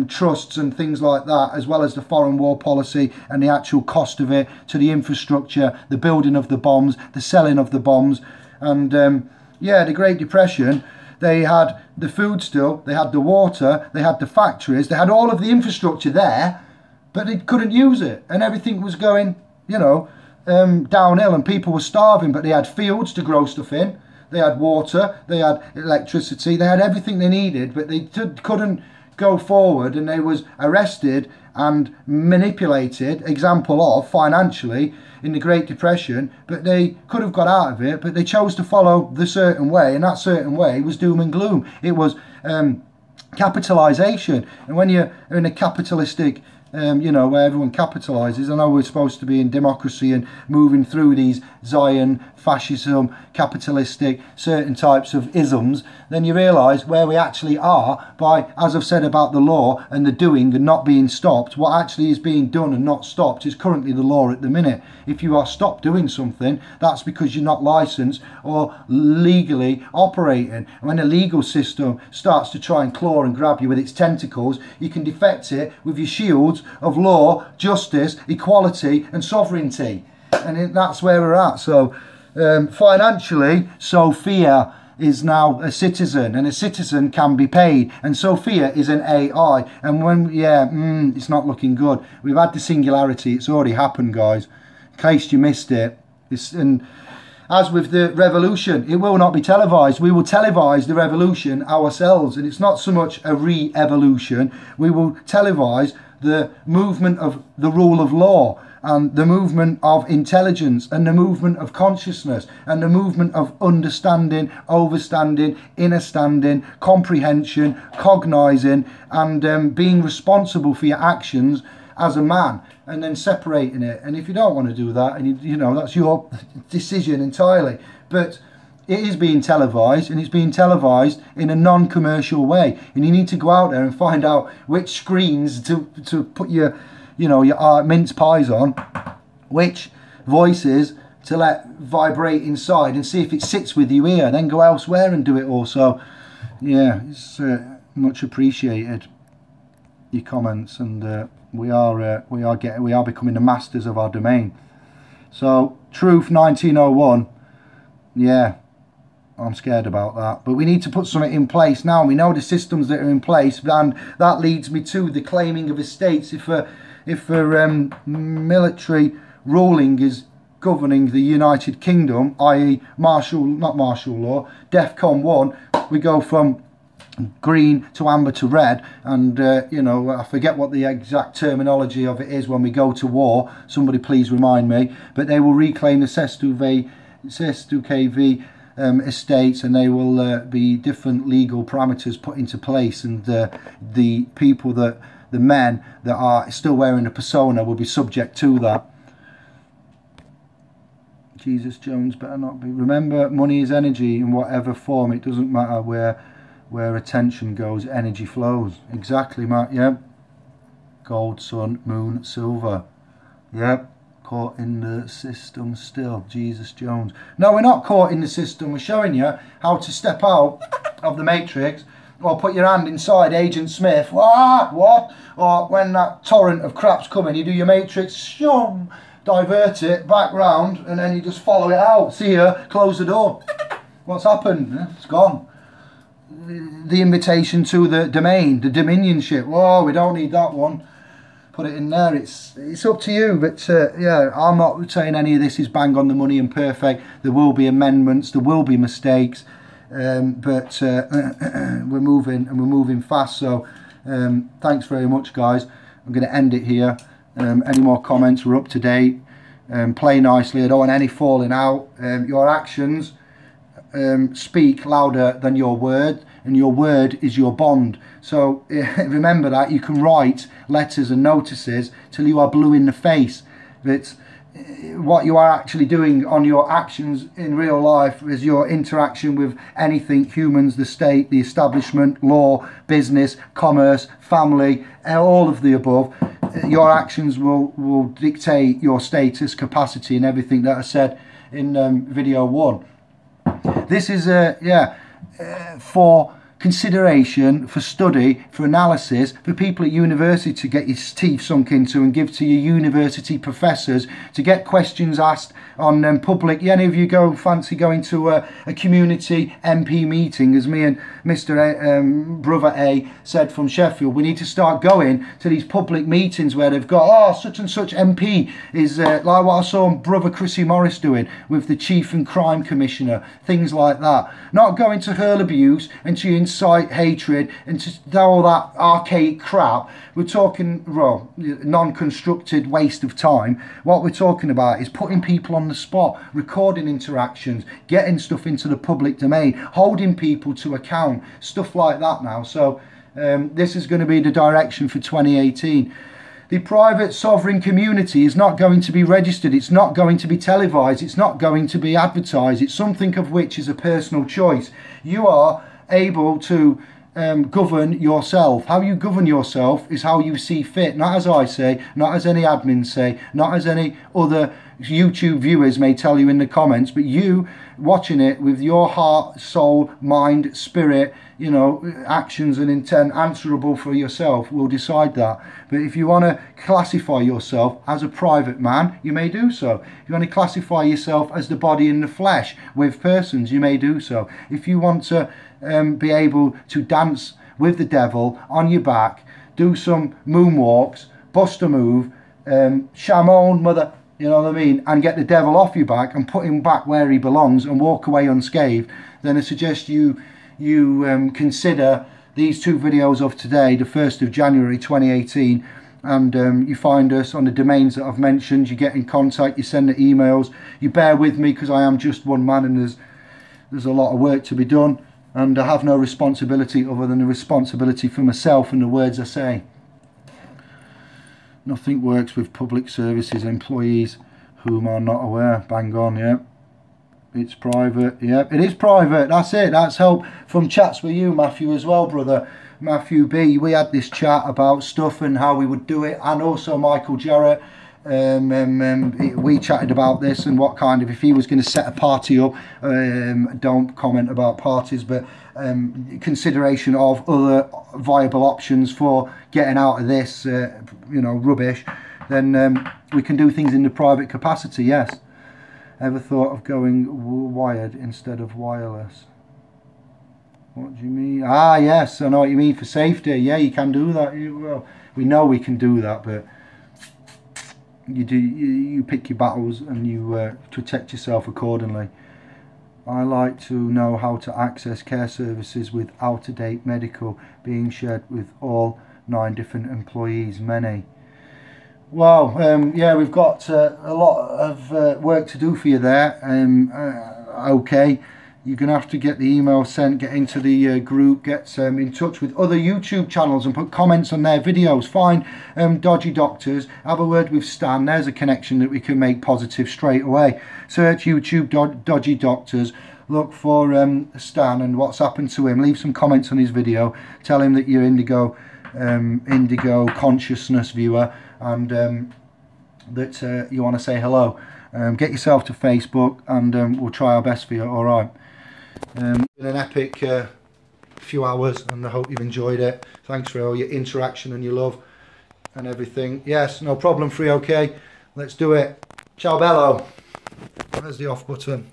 trusts and things like that, as well as the foreign war policy and the actual cost of it, to the infrastructure, the building of the bombs, the selling of the bombs. And the Great Depression, they had the food still, they had the water, they had the factories, they had all of the infrastructure there, but they couldn't use it, and everything was going, downhill, and people were starving, but they had fields to grow stuff in, they had water, they had electricity, they had everything they needed, but they couldn't go forward, and they was arrested and manipulated, example of, financially, in the Great Depression, but they could have got out of it, but they chose to follow the certain way, and that certain way was doom and gloom. It was capitalisation. And when you're in a capitalistic you know, where everyone capitalises. I know we're supposed to be in democracy and moving through these Zion, fascism, capitalistic, certain types of isms, then you realise where we actually are by, as I've said about the law and the doing and not being stopped, what actually is being done and not stopped is currently the law at the minute. If you are stopped doing something, that's because you're not licensed or legally operating. And when a legal system starts to try and claw and grab you with its tentacles, you can defect it with your shields of law, justice, equality and sovereignty. And that's where we're at. So financially, Sophia is now a citizen, and a citizen can be paid, and Sophia is an AI. And when it's not looking good. We've had the singularity. It's already happened, guys, in case you missed it. And as with the revolution, it will not be televised. We will televise the revolution ourselves, and it's not so much a re-evolution. We will televise the movement of the rule of law, and the movement of intelligence, and the movement of consciousness, and the movement of understanding, overstanding, innerstanding, comprehension, cognising, and being responsible for your actions as a man, and then separating it. And if you don't want to do that, and you know, that's your decision entirely, but it is being televised, and it's being televised in a non-commercial way, and you need to go out there and find out which screens to put your, you know, your mince pies on, which voices to let vibrate inside, and see if it sits with you here, then go elsewhere and do it also. Yeah, it's much appreciated, your comments, and we are becoming the masters of our domain. So Truth 1901, yeah, I'm scared about that, but we need to put something in place now. We know the systems that are in place, and that leads me to the claiming of estates. If a military ruling is governing the United Kingdom, i.e. not martial law, DEFCON 1, we go from green to amber to red, and you know, I forget what the exact terminology of it is when we go to war. Somebody please remind me. But they will reclaim the Sestu KV estates, and they will be different legal parameters put into place, and the people that, the men that are still wearing the persona, will be subject to that. Jesus Jones better not be. Remember, money is energy in whatever form. It doesn't matter where attention goes, energy flows. Exactly, Matt. Yep. Gold, sun, moon, silver. Yep. Caught in the system still. Jesus Jones. No, we're not caught in the system. We're showing you how to step out of the matrix, or put your hand inside Agent Smith. What? Or when that torrent of crap's coming, you do your matrix, shum, divert it back round, and then you just follow it out. See ya, close the door. What's happened? It's gone. The invitation to the domain, the dominionship. Oh, we don't need that one. Put it in there. It's up to you. But yeah, I'm not saying any of this is bang on the money and perfect. There will be amendments. There will be mistakes. But we're moving, and we're moving fast. So thanks very much, guys. I'm going to end it here. Any more comments? We're up to date. Play nicely. I don't want any falling out. Your actions speak louder than your word, and your word is your bond. So remember that. You can write letters and notices till you are blue in the face, but what you are actually doing on your actions in real life is your interaction with anything, humans, the state, the establishment, law, business, commerce, family, all of the above. Your actions will dictate your status, capacity, and everything that I said in video 1. This is for consideration, for study, for analysis, for people at university to get your teeth sunk into and give to your university professors, to get questions asked on public. Any of you fancy going to a community MP meeting, as me and Mr. Brother A said from Sheffield? We need to start going to these public meetings where they've got, such and such MP is like what I saw Brother Chrissy Morris doing with the Chief and Crime Commissioner, things like that. Not going to hurl abuse and to incite hatred and to do all that archaic crap. We're talking, well, non-constructed waste of time. What we're talking about is putting people on the spot, recording interactions, getting stuff into the public domain, holding people to account, stuff like that now. So this is going to be the direction for 2018. The private sovereign community is not going to be registered, it's not going to be televised, it's not going to be advertised, it's something of which is a personal choice. You are able to govern yourself. How you govern yourself is how you see fit, not as I say, not as any admins say, not as any other YouTube viewers may tell you in the comments, but you watching it with your heart, soul, mind, spirit, you know, actions and intent answerable for yourself will decide that. But if you want to classify yourself as a private man, you may do so. If you want to classify yourself as the body in the flesh with persons, you may do so. If you want to be able to dance with the devil on your back, do some moonwalks, bust a move, shamon, mother, you know what I mean, and get the devil off your back and put him back where he belongs and walk away unscathed, then I suggest you consider these two videos of today, the 1st of January 2018, and you find us on the domains that I've mentioned. You get in contact, you send the emails, you bear with me because I am just one man and there's a lot of work to be done, and I have no responsibility other than the responsibility for myself and the words I say. Nothing works with public services employees whom are not aware. Bang on, yeah. It's private, yeah. It is private, that's it. That's help from chats with you, Matthew, as well, brother. Matthew B. We had this chat about stuff and how we would do it, and also Michael Jarrett. We chatted about this and what kind of, if he was going to set a party up, don't comment about parties, but consideration of other viable options for getting out of this, you know, rubbish, then we can do things in the private capacity, yes. Ever thought of going wired instead of wireless? What do you mean? Ah, yes, I know what you mean, for safety. Yeah, you can do that. Well, we know we can do that, but you pick your battles and you protect yourself accordingly. I like to know how to access care services with out-of-date medical being shared with all 9 different employees. Many. Well, yeah, we've got a lot of work to do for you there. Okay, you're going to have to get the email sent, get into the group, get in touch with other YouTube channels and put comments on their videos. Find Dodgy Doctors, have a word with Stan. There's a connection that we can make positive straight away. Search YouTube Dodgy Doctors, look for Stan and what's happened to him. Leave some comments on his video. Tell him that you're Indigo Consciousness viewer and that you want to say hello. Get yourself to Facebook and we'll try our best for you, alright. Been an epic few hours and I hope you've enjoyed it. Thanks for all your interaction and your love and everything. Yes, no problem, free, okay. Let's do it. Ciao bello. There's the off button.